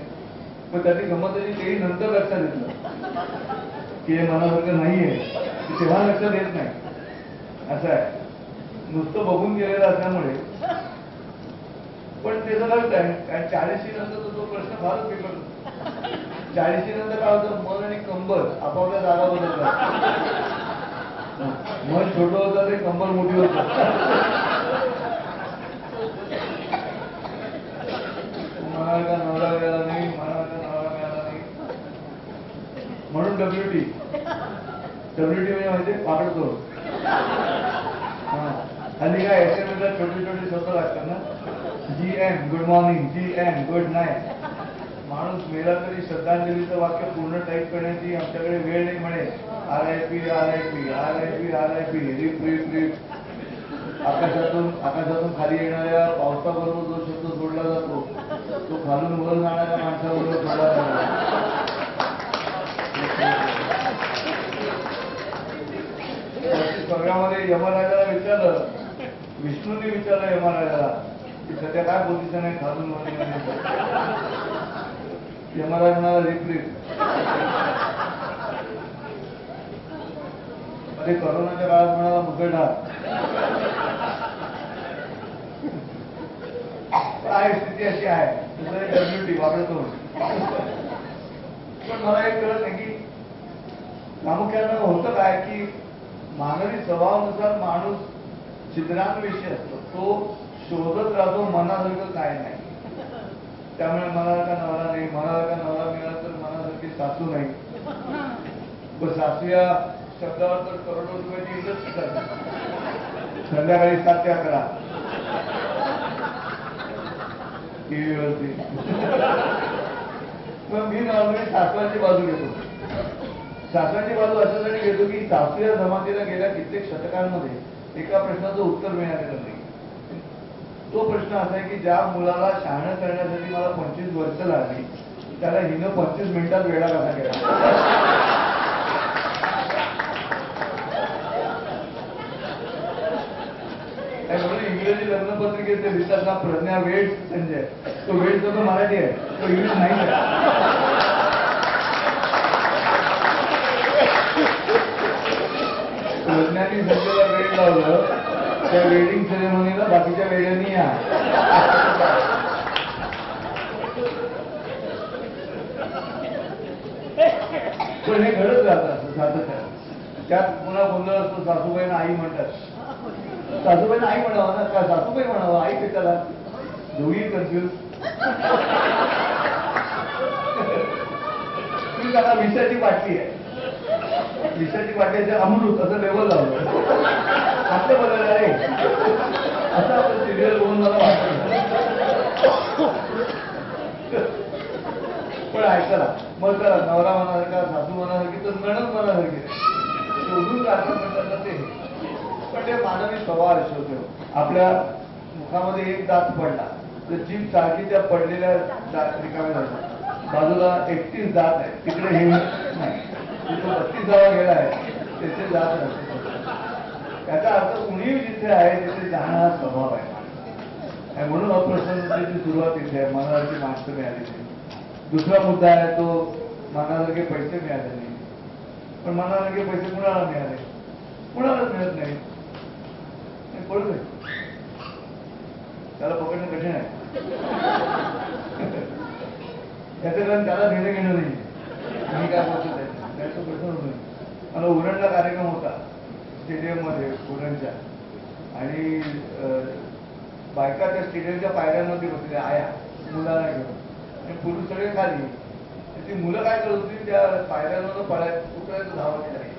पण त्याची गमत तेही नंतर लक्षात येतं. की हे मनासारखं नाहीये ते तेव्हा लक्षात येत नाही. असं आहे, नुसतं बघून गेलेलं असल्यामुळे. पण त्याचं कळत आहे, कारण 40 नंतर तो प्रश्न फारच बिघडतो. 40 नंतर काय होतं, मन आणि कंबर आपापल्या जागा बदलतात. मन छोटं होतं ते कंबर मोठी होतं. म्हणाल का नवरा मिळाला नाही, म्हणाल का नवरा मिळाला नाही. म्हणून WT म्हणजे माहिती पाकडतो. हल्ली काय SMS ला छोटे छोटे शब्द लागतात ना, GM good morning, GM good night. माणूस मेला तरी श्रद्धांजलीचं वाक्य पूर्ण टाईप करण्याची आमच्याकडे वेळ नाही म्हणे. RIP RIP RIP RIP रिप रिप रिप. आकाशातून खाली येणाऱ्या पावसाबरोबर जो शब्द जोडला जातो तो खालून वर जाणाऱ्या माणसाबरोबर जोडला जातो. सगळ्यामध्ये यमराजाला विचारलं, विष्णूने विचारलं यमराजाला की सध्या काय पोझिशन आहे खालून वर येण्याची. यमराज म्हणाला रिप. अरे करोनाच्या काळात म्हणाला मुसळधार. काय स्थिती अशी आहे, WT वापरतो. पण मला एक कळत नाही की प्रामुख्यानं होतं काय की मानवी स्वभावानुसार माणूस छिद्रांविषयी असतो, तो शोधत राहतो मनासारखं काय नाही. त्यामुळे मनाला का नवरा नाही, मनाला का नवरा मिळाला तर मनासारखी सासू नाही. सासू या शब्दावर तर करोडो रुपयाची इंडस्ट्री करते. संध्याकाळी 7 ते 11 टीव्हीवरती. मग मी नॉर्मली सासवाची बाजू घेतो. सासवाची बाजू अशासाठी घेतो की सासू या जमातीला गेल्या कित्येक शतकांमध्ये एका प्रश्नाचं उत्तर मिळालेलं नाही. तो प्रश्न असा आहे की ज्या मुलाला शहाणं करण्यासाठी मला 25 वर्ष लागली त्याला हिनं 25 मिनिटात वेळा कसा केला. म्हणून इंग्रजी लग्नपत्रिकेत ते लिहितात ना, प्रज्ञा वेड संजय. तो वेड तो मराठी आहे, तो इंग्लिश नाही आहे. प्रज्ञानी संजयला वेड लावलं, त्या वेडिंग सेरेमनीला बाकीच्या वेड्यांनी या. पण हे घडत जातं सातत्यानं. त्यात पुन्हा गोंधळ असतो, सासूबाईंना आई म्हणतात. सासूबाईंना आई म्हणावं ना, का सासूबाई म्हणावं, आई कशाला, दोघी कन्फ्युज. तुम्ही त्याला विषयाची बाटली आहे, विषयाची बाटलीचं अमृत असं लेवल लावलं. आपलं बघायला रे असं आपण सिरियल बघून मला वाटतं. पण ऐकला मग करा, नवरा म्हणासारखा, सासू म्हणासारखी तर नणद म्हणासारखी शोधून काढणं म्हणतात ते. पण ते मानवी स्वभाव शोधतो. आपल्या मुखामध्ये एक दात पडला तर जीभ सारखी त्या पडलेल्या दात रिकामे जातात. बाजूला 31 दात आहे, तिकडे हे नाही, तिथे 32 गेला आहे, त्याचे दात नसते. याचा अर्थ कुणीही जिथे आहे तिथे जाणं हा स्वभाव आहे. म्हणून अप्रसन्नतेची सुरुवात इथे आहे. मनासारखी माणसं मिळाली नाही. दुसरा मुद्दा आहे तो मनासारखे पैसे मिळाले नाही. पण मनासारखे पैसे कुणाला मिळाले, कुणालाच मिळत नाही. पडू दे, त्याला पकडणं कठीण आहे. त्याचं कारण त्याला घेणं घेणं नाही. मी काय बोलतो त्याचा प्रश्न होतो. मला उरणला कार्यक्रम होता स्टेडियम मध्ये उरणच्या, आणि बायका त्या स्टेडियमच्या पायऱ्यांमध्ये बसल्या आया मुलाला घेऊन, आणि पुरुष सगळे खाली. ती मुलं काय करत होती, त्या पायऱ्यांवर उतरायचं धावायचं नाही.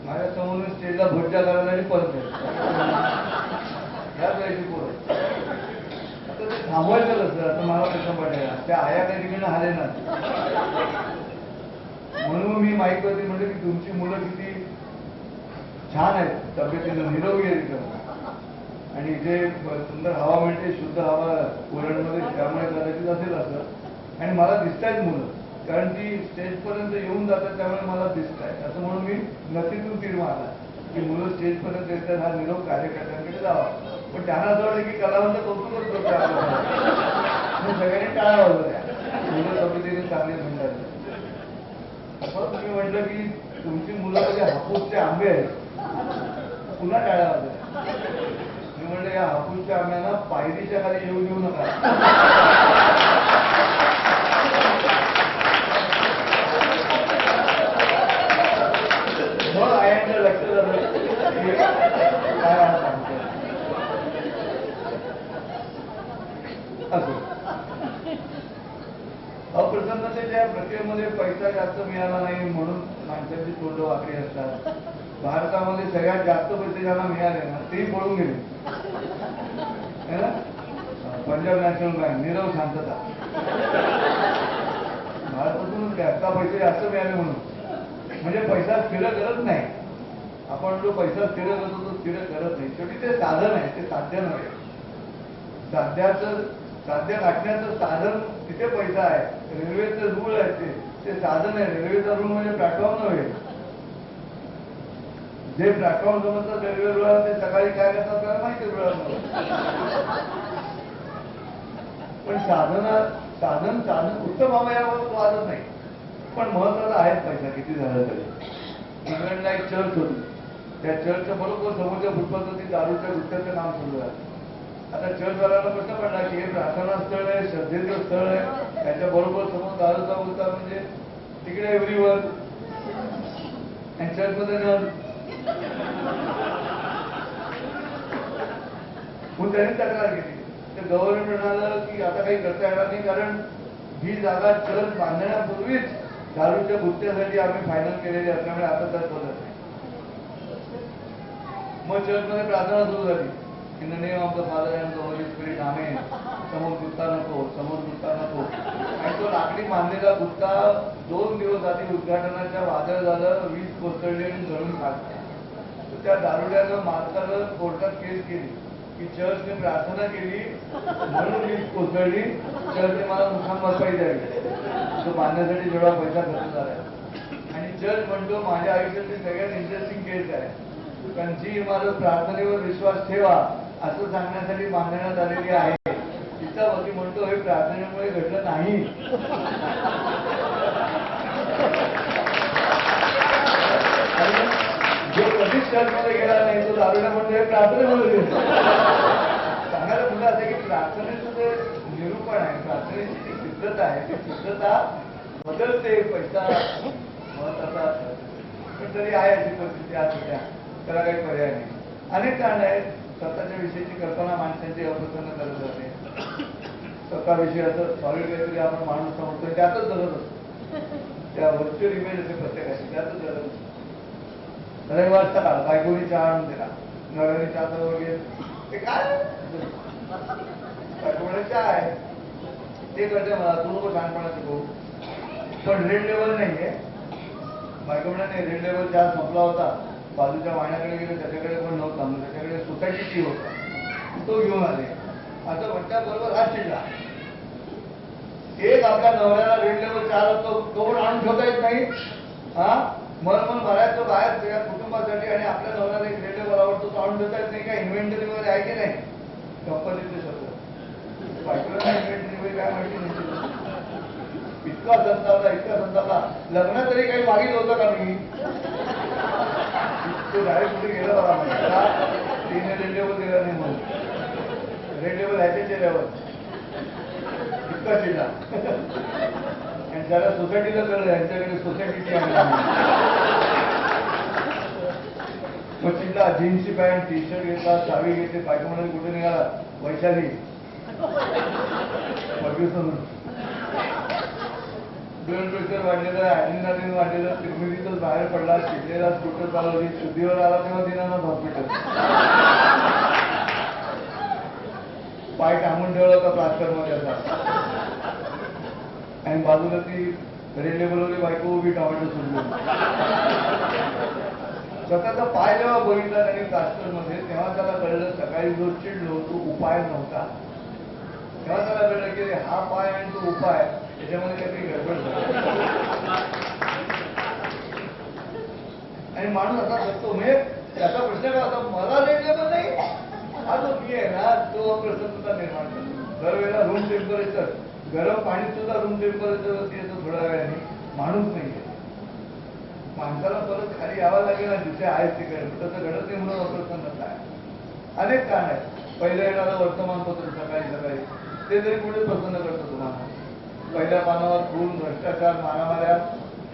माझ्या समोरून स्टेजला भज्जा करायला आणि परत ह्याच वेळेची पोरं. आता ते थांबवायचं कसं, आता मला प्रश्न पडलेला. त्या आया काही तिकडनं आले ना, म्हणून मी माईकवरती म्हटलं की तुमची मुलं किती छान आहेत तब्येतीनं, निरोगी आहे तिथं, आणि इथे सुंदर हवा मिळते, शुद्ध हवा उरणमध्ये, त्यामुळे कदाचित असेल असं. आणि मला दिसतायत मुलं, कारण ती स्टेजपर्यंत येऊन जातात, त्यामुळे मला दिसत आहे असं म्हणून मी नक्कीच तीर मारला की मुलं स्टेजपर्यंत येतात, हा निरोप कार्यकर्त्यांकडे जावा. पण त्यांना असं वाटलं की कलावंत कौतुकच करतो आपल्याला, सगळ्यांनी टाळा वाजवल्या. मुलं तब्येतीने चांगले म्हणतात. मी म्हटलं की तुमची मुलं म्हणजे हापूसचे आंबे आहेत, पुन्हा टाळ्या वाजल्या. मी म्हणलं या हापूसच्या आंब्यांना पायरीच्या खाली येऊ देऊ नका. मग आयांना लक्ष झालं की काय सांगतो असं. अप्रसन्नतेच्या प्रक्रियेमध्ये पैसा जास्त मिळाला नाही म्हणून माणसाची तोंड वाकडी असतात. भारतामध्ये सगळ्यात जास्त पैसे ज्यांना मिळाले ना तेही पळून गेले. है ना? पंजाब नॅशनल बँक, नीरव शांतता. भारतातूनच काय का पैसे जास्त मिळाले म्हणून. म्हणजे पैसा स्थिर करत नाही. आपण जो पैसा स्थिर करतो तो स्थिर करत नाही. शेवटी ते साधन आहे, ते साध्य नव्हे. साध्य गाठण्याचं साधन तिथे पैसा आहे. रेल्वेचं रूळ आहे ते साधन आहे. रेल्वेचा रूळ म्हणजे प्लॅटफॉर्म नव्हे. जे प्लॅटफॉर्म समजतात रेल्वे रुळाला ते सकाळी काय करतात आपल्याला माहिती रुळाला. पण साधन उत्तम हवं यावर वादच नाही. पण महत्वाचं आहेच पैसा किती झालं तरी. इंग्लंडला एक चर्च होती. त्या चर्चच्या बरोबर समोरच्या फुटपाथवरती दारूच्या गुटख्याचं नाम सुरू आहे. आता चर्चवाल्याला प्रश्न पडला की हे प्रार्थना स्थळ आहे, श्रद्धेचं स्थळ आहे, त्याच्या बरोबर समोर दारूचा गुटखा म्हणजे तिकडे एव्हरीवन आणि चर्चमध्ये नन. म्हणून त्यांनी तक्रार केली. तर गव्हर्नमेंट म्हणालं की आता काही करता येणार नाही, कारण ही जागा चर्च बांधण्यापूर्वीच दारूच्या गुटख्यासाठी आम्ही फायनल केलेली असल्यामुळे आता तर बोलत नाही. मग चर्चमध्ये प्रार्थना सुरू झाली. In the name of the Father and the Holy Spirit amen. समोर गुटखा नको, समोर गुटखा नको. आणि तो लाकडी बांधलेला गुटखा 2 दिवस आधी उद्घाटनाच्या वादळ झालं, वीज कोसळली आणि जळून खाल्ला. त्या दारुड्यानं मालकानं कोर्टात केस केली की चर्चने प्रार्थना केली म्हणून वीज कोसळली, चर्चने मला नुकसान भरपाई द्यावी. तो बांधण्यासाठी जेवढा पैसा खर्च झाला. आणि चर्च म्हणतो माझ्या आयुष्यातली सगळ्यात इंटरेस्टिंग केस आहे, कारण जी इमारत प्रार्थनेवर विश्वास ठेवा असं सांगण्यासाठी बांधण्यात आलेली आहे, तिचा वकील म्हणतो हे प्रार्थनेमुळे घडलं नाही. जो कधीच चर्चमध्ये गेला नाही तो दारुड्या म्हणतो हे प्रार्थनेमुळे सांगायला मुलं असं की प्रार्थनेचं जे निरूपण आहे, प्रार्थनेची जी सिद्धता आहे, ती सिद्धता बदलते. पैसा महत्वाचा पण तरी आहे अशी परिस्थिती आज सध्या. त्याला काही पर्याय नाही. अनेक कारण आहेत. स्वतःच्या विषयीची कल्पना माणसांची अप्रसन्न करत जाते. स्वतःविषयी असं सॉलिड काहीतरी आपण माणूस समजतो त्यातच जगत असतो. त्या व्हर्च्युअल इमेज असते प्रत्येकाची, त्यातच जगत असतो. रविवारचा काळ बायकोनी चहा आणून दिला, नवऱ्याने चहा वगैरे ते काय बायकोने चहा आहे ते करते मला, तू नको छानपणा शिकवू. पण रेड लेवल नाहीये. बायको म्हणा नाही, रेड लेवल चहा संपला होता. बाजूच्या वाण्याकडे गेले, त्याच्याकडे पण नव्हता, मग त्याच्याकडे सोसायटी टी होता, तो घेऊन आले. असं म्हटल्याबरोबर हा चिडला. एक आपल्या नवऱ्याला रेड लेवल चहा असतो तो पण आणून ठेवता येत नाही. हा मन भरायचं बाहेर सगळ्या कुटुंबासाठी आणि आपल्या नवऱ्याला एक रेड लेवल आवडतो तो आणून ठेवता येत नाही. काय इन्व्हेंटरी वगैरे आहे की नाही कंपनीचे शब्द. बायकोला इन्व्हेंटरी वगैरे काय माहिती नाही. इतका संतापला लग्न तरी काही मागितलं होतं का मी. तो डायरेक्ट कुठे गेला बघा मला तिने रेड लेवल दिला नाही म्हणून. रेड लेवल ह्याच्या चेहऱ्यावर इतका चिडला. आणि त्याला सोसायटीला कळलं यांच्याकडे सोसायटीची आहे. मग चिडला. जीन्सची पॅन्ट, टी शर्ट घेतला, चावी घेतली. बायको म्हणाली कुठे निघाला. वैशाली फर्ग्युसन ब्लड प्रेशर वाढलेलं, ऍड्रेनालिन वाढलेलं, तिरमिरीतच बाहेर पडला, चिडलेला, स्कूटर चालवली. शुद्धीवर आला तेव्हा दिनानाथ हॉस्पिटल. पाय टांगून ठेवला होता प्लास्टर मध्ये असा. आणि बाजूला ती रेड लेवलवरली बायको उभी टोमॅटो सुरू. स्वतःचा पाय जेव्हा बघितला त्यांनी प्लास्टर मध्ये तेव्हा त्याला कळलं सकाळी जो चिडलो तो उपाय नव्हता. तेव्हा त्याला कळलं की हा पाय आणि तो उपाय त्याच्यामध्ये काहीतरी गडबड झाली. आणि माणूस असा करतो म्हणजे त्याचा प्रश्न काय होता, मला रेड लेवल नाही. हा जो मी आहे ना तो प्रसन्नता निर्माण करतो. दरवेळेला रूम माणसाला परत खाली यावं लागेल ना, जिथे आहे तिकडे. तसं घडत नाही म्हणून अप्रसन्नता आहे. अनेक कारण आहेत. पहिलं येणारं वर्तमानपत्र सकाळी सकाळी ते जरी कुठे प्रसन्न करतं तुम्हाला. पहिल्या पानावर खून, भ्रष्टाचार, मारामाऱ्या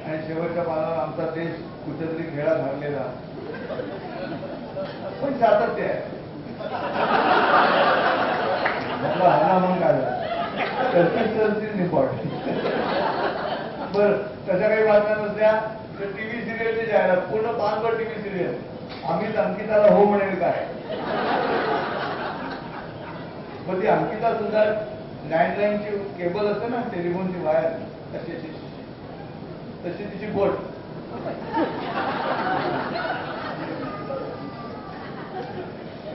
आणि शेवटच्या पानावर आमचा देश कुठेतरी खेळा घाललेला. पण सातत्य आहे. हल्ला म्हणून काढला कन्सिस्टन्सी इम्पॉर्टंट. बरं, तशा काही बातम्या नसल्या तर टीव्ही सिरियलची जाहिरात, पूर्ण पानभर टीव्ही सिरियल. आम्हीच अंकिताला हो म्हणेल काय. मग ती अंकिता सुद्धा लँडलाईनची केबल असते ना, टेलिफोनची वायर, तशी तिची बोट.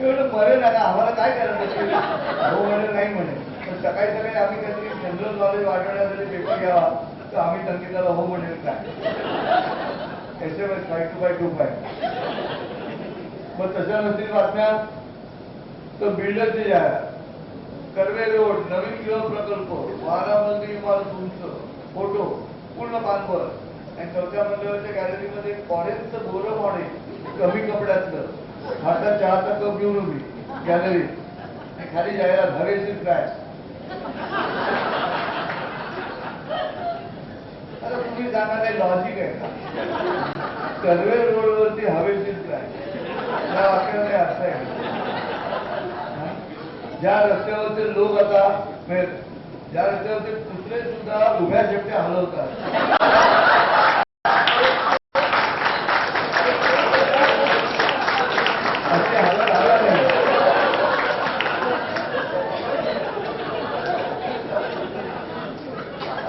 एवढं मरेल ना, आम्हाला काय करायचं. हो म्हणेल नाही म्हणेल. तर सकाळी सकाळी आम्ही काहीतरी जनरल नॉलेज वाढवण्यासाठी पेपर घ्यावा, तर आम्ही अंकिताला हो म्हणेल काय. SMS 5225. मग तशा नसतील बातम्या तर बिल्डरची जाहिरात. कर्वे रोड नवीन गृह प्रकल्प, बारामती इमारत उंच, फोटो पूर्ण पानभर. आणि चौथ्या मंडळाच्या गॅलरीमध्ये फॉरेनचं गोरं मॉडेल कमी कपड्यातलं, हातात चहाचा कप घेऊन उभी गॅलरी. आणि खाली जाहिरात हवेशीर फ्लॅट. आता तुम्ही सांगा काही लॉजिक आहे का. कर्वे रोडवरती हवेशीर फ्लॅट, या वाक्यामध्ये अर्थ आहे. ज्या रस्त्यावरचे लोक आता ज्या रस्त्यावरचे कुत्रे सुद्धा उभ्या शेपट्या हलवतात, असे हालत आला नाही.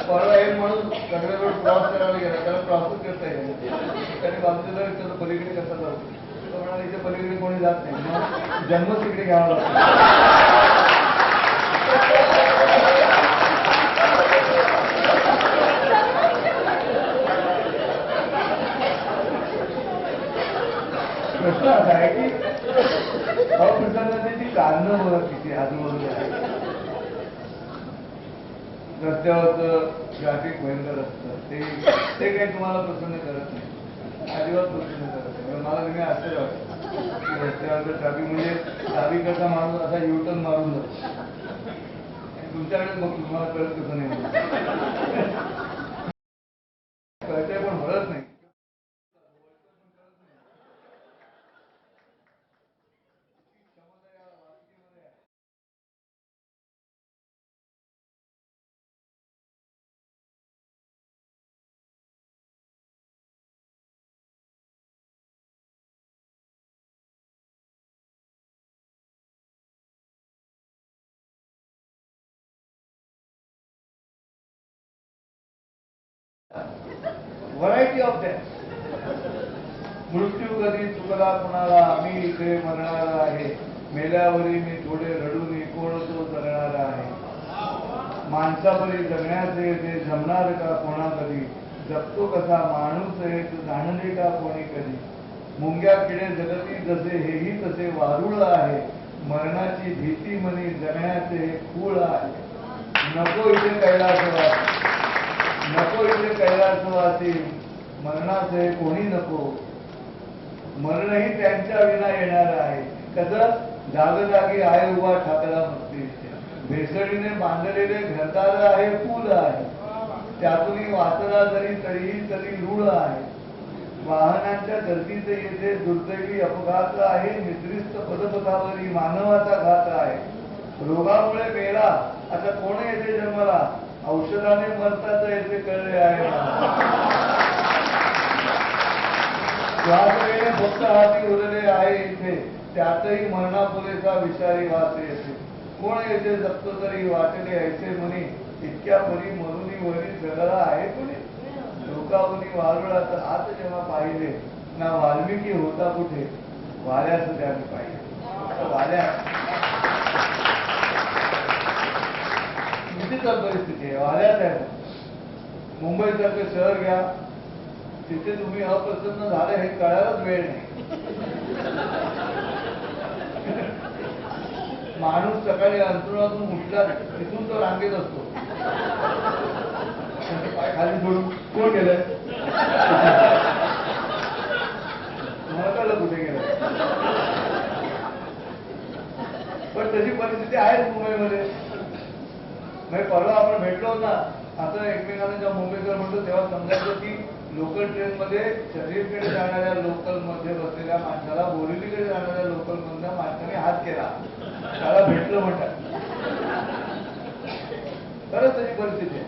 परवा एक म्हणून कर्वे रोड क्रॉस करायला गेला, त्याला क्रॉसच करता येईल. त्याने बाजूला त्याला पलीकडे कसा जाऊ. तो म्हणाला इथे पलीकडे कोणी जात नाही, मग जन्म तिकडे घ्यावा लागतो. प्रश्न असा आहे की अप्रसन्नतेची कारणं बघा किती आजूबाजूला आहे. रस्त्यावरचं ट्रॅफिक भयंकर असतं, ते काही तुम्हाला प्रसन्न करत नाही. अजिबात प्रसन्न करत नाही. मला नेहमी आश्चर्य वाटतं की रस्त्यावरचं ट्रॅफिक म्हणजे चावी कसा मारून असा युटर्न मारून जातो. तुमच्याकडे मग तुम्हाला कळत कसं नाही, कळतंय पण वळत नाही. Variety of death. मृत्यू कधी चुकला कुणाला, मी इथे मरणार आहे, मेल्यावरी मी थोडे रडून कोण तो जगणार आहे. माणसापरी जगण्याचे ते जमणार का कोणा कधी, जगतो कसा माणूस आहे तो जाणले का कोणी कधी. मुंग्या किडे जगती जसे हेही तसे वारुळ आहे, मरणाची भीती मनी जगण्याचे हे खूळ आहे. नको इथे कैलासवासी, नको इथे कैलासवासी, मरणाचे कोणी नको, मरणही त्यांच्या विना येणार आहे. कसं जागोजागी आहे उभा ठाकरा मस्ती, भेसळीने बांधलेले घरदार आहे पूल आहे, त्यातूनही वाचला जरी तरीही तरी रूढ आहे. वाहनांच्या गर्दीचे येथे दुर्दैवी अपघात आहे, निद्रिस्त पदपथावरी मानवाचा घात आहे. रोगामुळे मेला आता कोण येथे जन्मला, औषधाने मरताच येथे कळले आहे. श्वासवेळे फक्त हाती उरले आहे इथे, त्यातही मरणापुरेचा विषारी वास येते. कोण येथे जगतो तरी वाटले ऐसे म्हणी, इतक्या परी मरुनी वरी जगला आहे कोणी. लोकावनी वारुळाचं आत जेव्हा पाहिले, ना वाल्मिकी होता कुठे, वाऱ्याच त्याने पाहिले. वाऱ्या विचित्र परिस्थिती आहे, वाऱ्यात आहे. मुंबईसारखं शहर घ्या, तिथे तुम्ही अप्रसन्न झाले हे कळायलाच वेळ नाही. माणूस सकाळी अंतरुणातून उठला तिथून तो रांगेत असतो, पाय खाली सोडून कोण गेलंय. कुठे गेला. पण तशी परिस्थिती आहेच मुंबईमध्ये. म्हणजे परवा आपण भेटलो होता, असं एकमेकांना जेव्हा मुंबईकर म्हणतो तेव्हा समजायचं की लोकल ट्रेनमध्ये शरीरकडे जाणाऱ्या लोकल मध्ये बसलेल्या माणसाला बोरिवलीकडे जाणाऱ्या लोकल मधल्या माणसाने हात केला, त्याला भेटलं म्हणतात. खरंच तशी परिस्थिती आहे.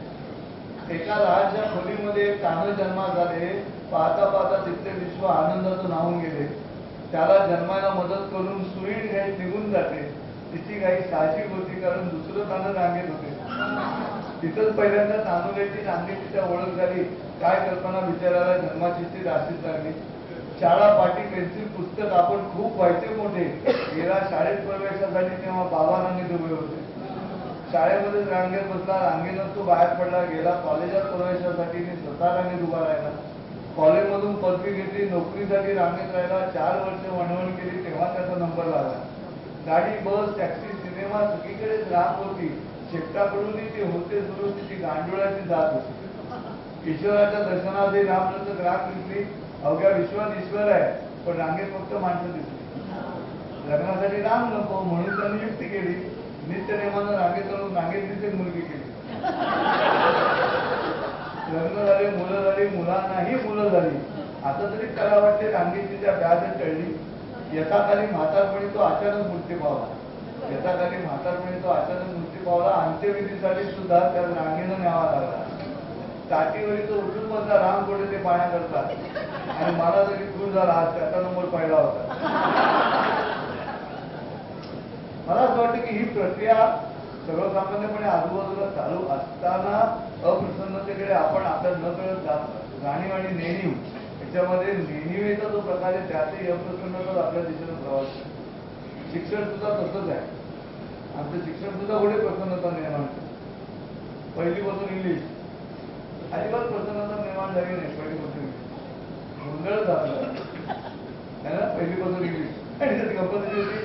एका लहानशा खोलीमध्ये कान्ह जन्मात झाले, पाहता पाहता तिथले विश्व आनंदातून न्हावून गेले. त्याला जन्माला मदत करून सुईण गाई निघून जाते. तिची गाई साहजिक होती, कारण दुसरं कान्ह रांगेत होते. तिथंच पहिल्यांदा तानुल्याची रांगेची ओळख झाली. काय कल्पना बिचाराला जन्माची ती राशीच लागली. शाळा, पाटी, पेन्सिल, पुस्तक आपण खूप व्हायचे मोठे. गेला शाळेत प्रवेशासाठी तेव्हा बाबा रांगेत उभे होते. शाळेमध्येच रांगेत बसला, रांगेनं तो बाहेर पडला. गेला कॉलेजात प्रवेशासाठी स्वतः रांगेत उभा राहिला. कॉलेजमधून पदवी घेतली, नोकरीसाठी रांगेत राहिला. 4 वर्ष वणवण केली, तेव्हा त्याचा नंबर लागला. गाडी, बस, टॅक्सी, सिनेमा सगळीकडेच रांग होती. शेपटाकडूनही ते होते सुरू, तिची गांडुळाची जात होती. ईश्वराच्या दर्शनातही रामचंद्र रांग दिसली. अवघ्या विश्वात ईश्वर आहे, पण रांगेत फक्त माणसं दिसली. लग्नासाठी राम नको म्हणून त्यांनी युक्ती केली. नित्यनेमानं रांगेत आणून रांगेतलीच एक मुलगी केली. लग्न झाले, मुलं झाली, मुलांनाही मुलं झाली. आता तरी त्याला वाटते रांगेची त्या व्याज टळली. यथाकाली म्हातारपणी तो अचानक मृत्यू पावला. यथाकाली म्हातारपणी तो अचानक मृत्यू पावला. अंत्यविधीसाठी सुद्धा त्याला रांगेनं न्यावा लागला. टाटीवरी तो उठून बसला, राम कोठे ते पाण्याकरता. आणि मला तरी खूप झाला, आज त्याचा नंबर पहिला होता. मला असं वाटतं की ही प्रक्रिया सर्वसामान्यपणे आजूबाजूला चालू असताना अप्रसन्नतेकडे आपण आपल्या न कळत जाणीव आणि नेणीव याच्यामध्ये नेणीवेचा जो प्रकार आहे त्यातही अप्रसन्नता आपल्या दिशेनं प्रवास करतो. शिक्षण सुद्धा तसंच आहे. आमचं शिक्षण सुद्धा पुढे प्रसन्नता निर्माण करतं. पहिलीपासून इंग्लिश, अजिबात प्रसन्नता निर्माण झाली नाही. पहिलीपासून गोंधळ झाला पहिलीपासून इंग्लिश. आणि त्याची कंपल्सरी होती.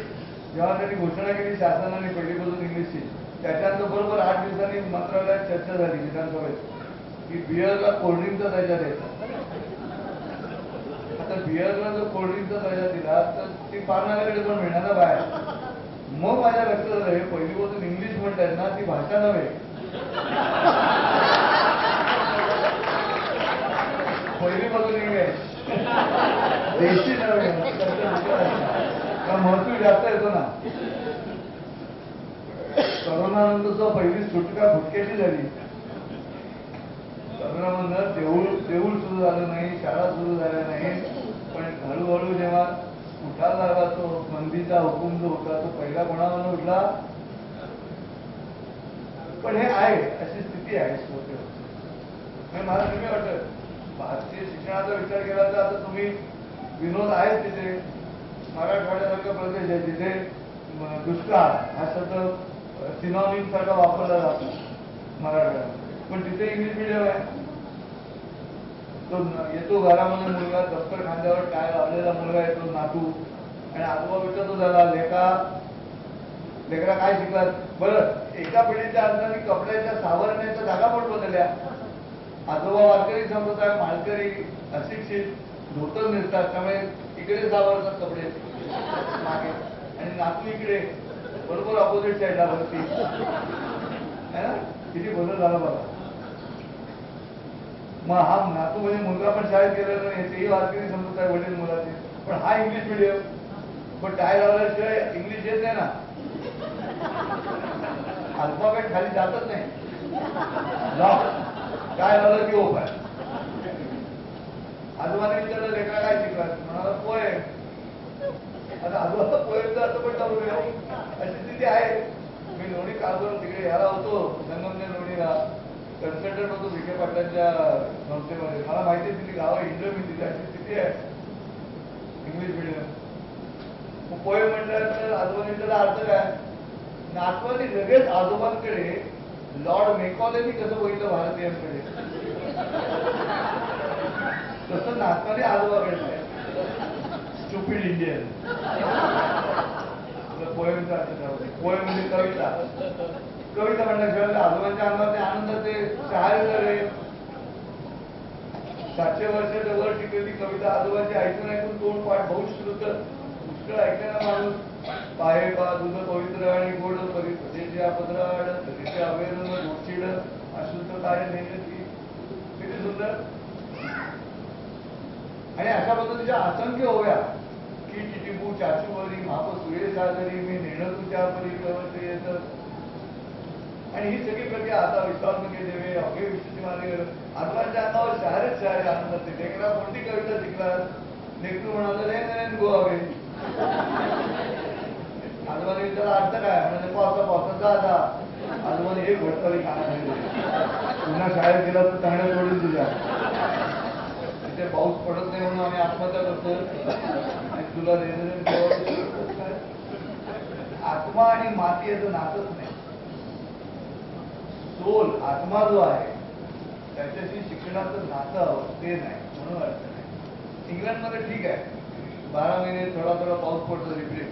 जेव्हा त्यांनी घोषणा केली शासनाने पहिलीपासून इंग्लिशची, त्याच्यानंतर बरोबर 8 दिवसांनी मंत्रालयात चर्चा झाली विधानसभेत की बिअरला कोल्ड्रिंकचा दर्जा द्यायचा. आता बिअरला जर कोल्ड्रिंकचा दर्जा दिला तर ती पारणाऱ्याकडे पण मिळणार ना बाहेर. मग माझ्या लक्षात आलं, हे पहिलीपासून इंग्लिश म्हणतायत ना, ती भाषा नव्हे, पहिलीपासून इंग्लिश देशी नव्हे. महसूल जास्त येतो ना. करोनानंतरचा पहिली सुटका फुटक्याची झाली. करोनामधनं देऊळ सुरू झालं नाही, शाळा सुरू झाल्या नाही. पण हळूहळू जेव्हा उठायला लागला तो बंदीचा हुकूम जो होता तो पहिला कोणावर उठला. पण हे आहे, अशी स्थिती आहे. मला नेहमी वाटतं भारतीय शिक्षणाचा विचार केला तर आता तुम्ही विनोद आहेत तिथे मराठवाड्यासारखा प्रदेश आहे जिथे दुष्काळ हा शब्द सिनॉनिम सारखा वापरला जातो मराठवाड्यात. पण तिथे इंग्लिश मिडियम आहे. तो येतो घरामध्ये मुलगा, दप्तर खांद्यावर टाय लावलेला मुलगा येतो, नातू, आणि आजोबा विचारतो त्याला, लेकरा काय शिकलात. बरं, एका पिढीच्या अंतराने कपड्याच्या सावरण्याच्या जागा पण बदलल्या. आजोबा वारकरी संप्रदाय, माळकरी, अशिक्षित, धोतर नेसतात, त्यामुळे इकडे सावरतात कपडे मागे, आणि नातू इकडे बरोबर ऑपोजिट साईडला बसती. किती बदल झाला बघा. मग हा नातू म्हणजे मुलगा पण शाळेत गेलेला नाही, तेही वारकरी संप्रदाय वडील मुलाचे, पण हा इंग्लिश मिडियम. पण टाय लावल्याशिवाय इंग्लिश येत नाही ना. अल्फाबेट खाली जातच नाही. काय लावलं की ओप आहे. आजोबाने विचारलं, लेकरा काय शिकलात. म्हणाला पोय. आता आजोबा पोएमचा अर्थ पण करूया, अशी स्थिती आहे. मी लोणी कालवर तिकडे याला होतो, संगमनेर लोणीला कन्सल्टंट होतो विखे पाटलांच्या संस्थेमध्ये. मला माहिती आहे तिथे गावं इंटरव्ह्यू दिली, अशी स्थिती आहे इंग्लिश मिडियम. पोएम म्हटलं तर आजोबाने त्याला अर्थ काय. नातवाने लगेच आजोबांकडे लॉर्ड मेकॉलेनी कसं बघितलं भारतीयांकडे, तसं नातवाने आजोबाकडे स्टुपिड इंडियन. पोएमचा अर्थ पोएम म्हणजे कविता. कविता म्हणण्याशिवाय आजोबांच्या अंगावर ते आनंदाचे शहारे झाले. 700 वर्षाच्या वर टिकलेली कविता आजोबांची ऐकून ऐकून तोंड पाठ बहुश्रुत पुष्कळ ऐकणारा माणूस पाहे पा तुझ पवित्र आणि गोड परिस्थितीच्या पदराड तरीच्या अवेरण गोचिड अशुद्ध काय नेण्याची किती सुंदर. आणि अशा पद्धतीच्या असंख्य ओव्या की टिटिपू चाचूवरी माप सुये सागरी मी नेणं तुझ्या परी प्रवचे येत. आणि ही सगळी प्रक्रिया आता विश्वासमुखे देवे अवघे विष्णूची माने आत्माच्या अंगावर शहरच शहरे आनंद असते. लेकरा कोणती कविता शिकलास लेकरू म्हणाल रे नरेन गोवावे. आजोबाने विचारला अर्थ काय म्हणजे पावसा पावसाचा जा. आजोबाने एक भटकरी कानाखाली पुन्हा शाळेत गेला तर चांगल्या सोडून तुझ्या तिथे पाऊस पडत नाही म्हणून आम्ही आत्महत्या करतो आणि तुला रेन आत्मा आणि माती याचं नातच नाही. सोल आत्मा जो आहे त्याच्याशी शिक्षणाचं नातं ते नाही म्हणून अर्थ नाही. इंग्लंडमध्ये ठीक आहे 12 महिने थोडा थोडा पाऊस पडतो रिपीट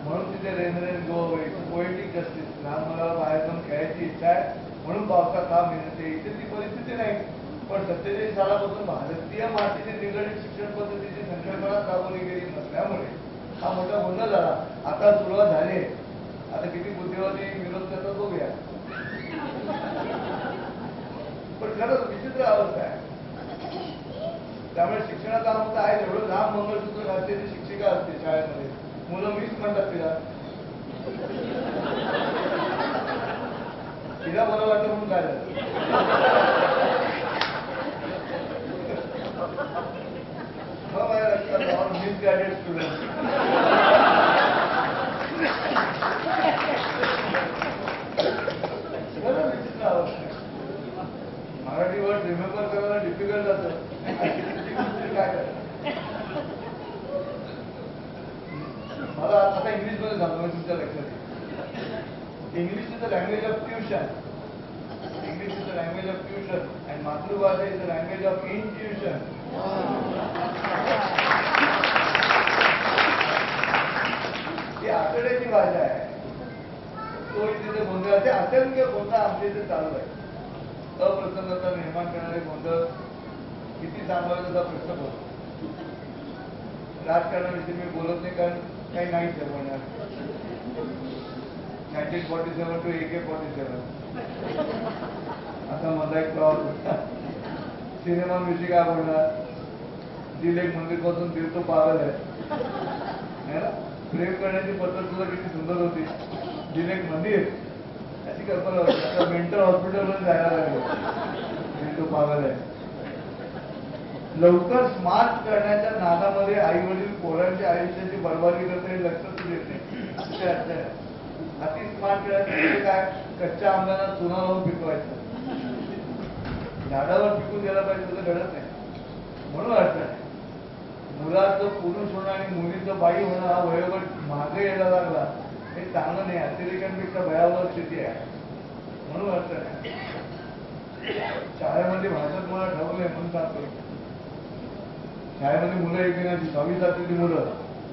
म्हणून तिथे rain rain go away poetic justice. लहान मुलाला बाहेर जाऊन खेळायची इच्छा आहे म्हणून पावसात काम मिळते. इथे ती परिस्थिती नाही. पण 47 सालापासून भारतीय मातीने निगडीत शिक्षण पद्धतीची संकल्पना राबवली गेली नसल्यामुळे हा मोठा गोंधळ झाला. आता सुरुवात झाली. आता किती बुद्धिवादी विरोध करतात बघूया. पण खरंच विचित्र अवस्था आहे. त्यामुळे शिक्षणाचा हा मुद्दा आहे. एवढं लांब मंगळसूत्र घालते ती शिक्षिका असते शाळेमध्ये मुलं मीच म्हणतात तिला बरं वाटतं म्हणून काय झालं. माझ्या लक्षात मिस गायडेड स्टुडंट. विचित्र अवस्था. मराठी वर्ड रिमेंबर करायला डिफिकल्ट जातं. काय करायचं. मला आता इंग्लिशमध्ये सांगतो मी तुमच्या लक्षात. English is the language of tuition. English is the language of tuition and मातृभाषा is the language of intuition. ही आकड्याची भाषा आहे. तो तिथे गोंधळ ते असंख्य गोंधळ आमच्या इथे चालू आहे. अप्रसन्नता निर्माण करणारे गोंधळ किती सांगावे त्याचा प्रश्न पडतो. राजकारणाविषयी मी बोलत नाही कारण काही नाहीच आहे म्हणणार. 1947 to AK-47 आता माझा एक प्रवास होता. सिनेमाविषयी काय बोलणार. दिल एक मंदिर पासून दिल तो पागल आहे. प्रेम करण्याची पद्धत सुद्धा किती सुंदर होती. दिल एक मंदिर त्याची कल्पना होती. आता मेंटल हॉस्पिटलमध्ये जायला लागलो. दिल तो पागल आहे. लवकर स्मार्ट करण्याच्या नादामध्ये आई वडील पोरांच्या आयुष्याची बरबादी करते लक्षात येते. अति स्मार्ट करायचं काय कच्च्या आंब्याला चुना लावून पिकवायचं. झाडावर पिकून गेला पाहिजे तसं घडत नाही. म्हणून अर्थ आहे मुलाचं पुरुष होणं आणि मुलीचं बाई होणं हा वयोगट मागे यायला लागला हे चांगलं नाही. अतिरेकांपेक्षा भयावह स्थिती आहे. म्हणून अर्थ नाही. शाळेमध्ये भाषा तुम्हाला ठरवलंय म्हणून सांगतो. शाळेमध्ये मुलं एकमेकांची 26-7वी मुलं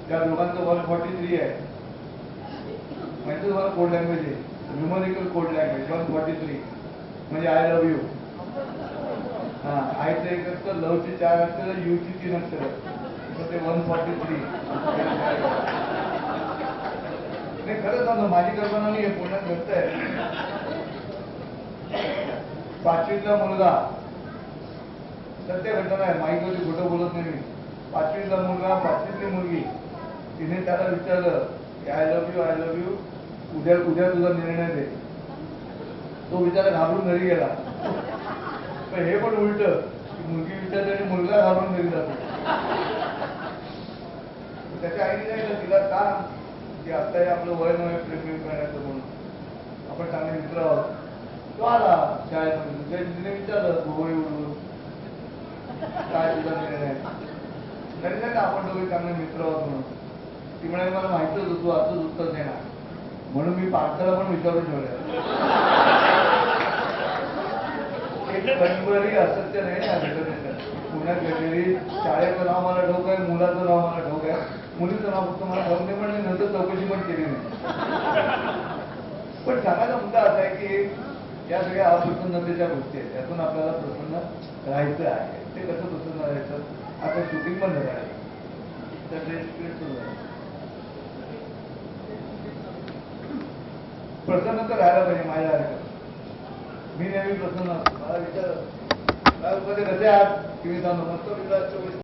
त्या दोघांचं 143 आहे. माहिती तुम्हाला कोड लँग्वेज आहे. न्यूमरिकल कोड लँग्वेज 143 म्हणजे आय लव्ह यू. हा आयचं एक असतं लवची 4 अक्षर यूची 3 अक्षर तर ते 143. नाही खरं सांगतो माझी कल्पना नाही आहे. पुण्यात घडतंय. 5वीतला मुलगा सत्य घटना आहे. माईकवरती खोटं बोलत नाही मी. 5वीतला मुलगा 5वीतली मुलगी तिने त्याला विचारलं आय लव्ह यू उद्या तुझा निर्णय दे. तो बिचारा घाबरून घरी गेला. पण हे पण उलट मुलगी विचारते आणि मुलगा घाबरून घरी जातो. त्याच्या आईने सांगितलं तिला सांग की आता हे आपलं वय नव्हे प्रेम करण्याचं म्हणून आपण चांगले मित्र आहोत. तो आला शाळेमध्ये तिने विचारलं भोवळी उडवून काय तुझा निर्णय. तरी नाही आपण दोघे चांगले मित्र आहोत म्हणून. ती म्हणाली मला माहितच होतो असंच उत्तर देणार म्हणून मी पार्थाला पण विचारून ठेवलं. एक कणभरही असत्य नाही ना घटनेचं. पुण्यात घडलेली शाळेचं नाव मला ठाऊक आहे. मुलाचं नाव मला ठाऊक आहे. मुलीचं नाव फक्त मला ठाऊक नाही. पण नंतर चौकशी पण केली नाही. पण सांगायचा मुद्दा असा आहे की या सगळ्या अप्रसन्नतेच्या गोष्टी आहेत. त्यातून आपल्याला प्रसन्न राहायचं आहे. ते कसं प्रसन्न राहायचं. आता शूटिंग पण झालं आहे. ड्रेस पिरियड सुरू झाला. प्रसन्न तर राहायला पाहिजे माझ्या कार्यक्रम. मी नेहमी प्रसन्न असतो. मला विचार मध्ये कसे आहात की मी जाऊन मस्त विचार 24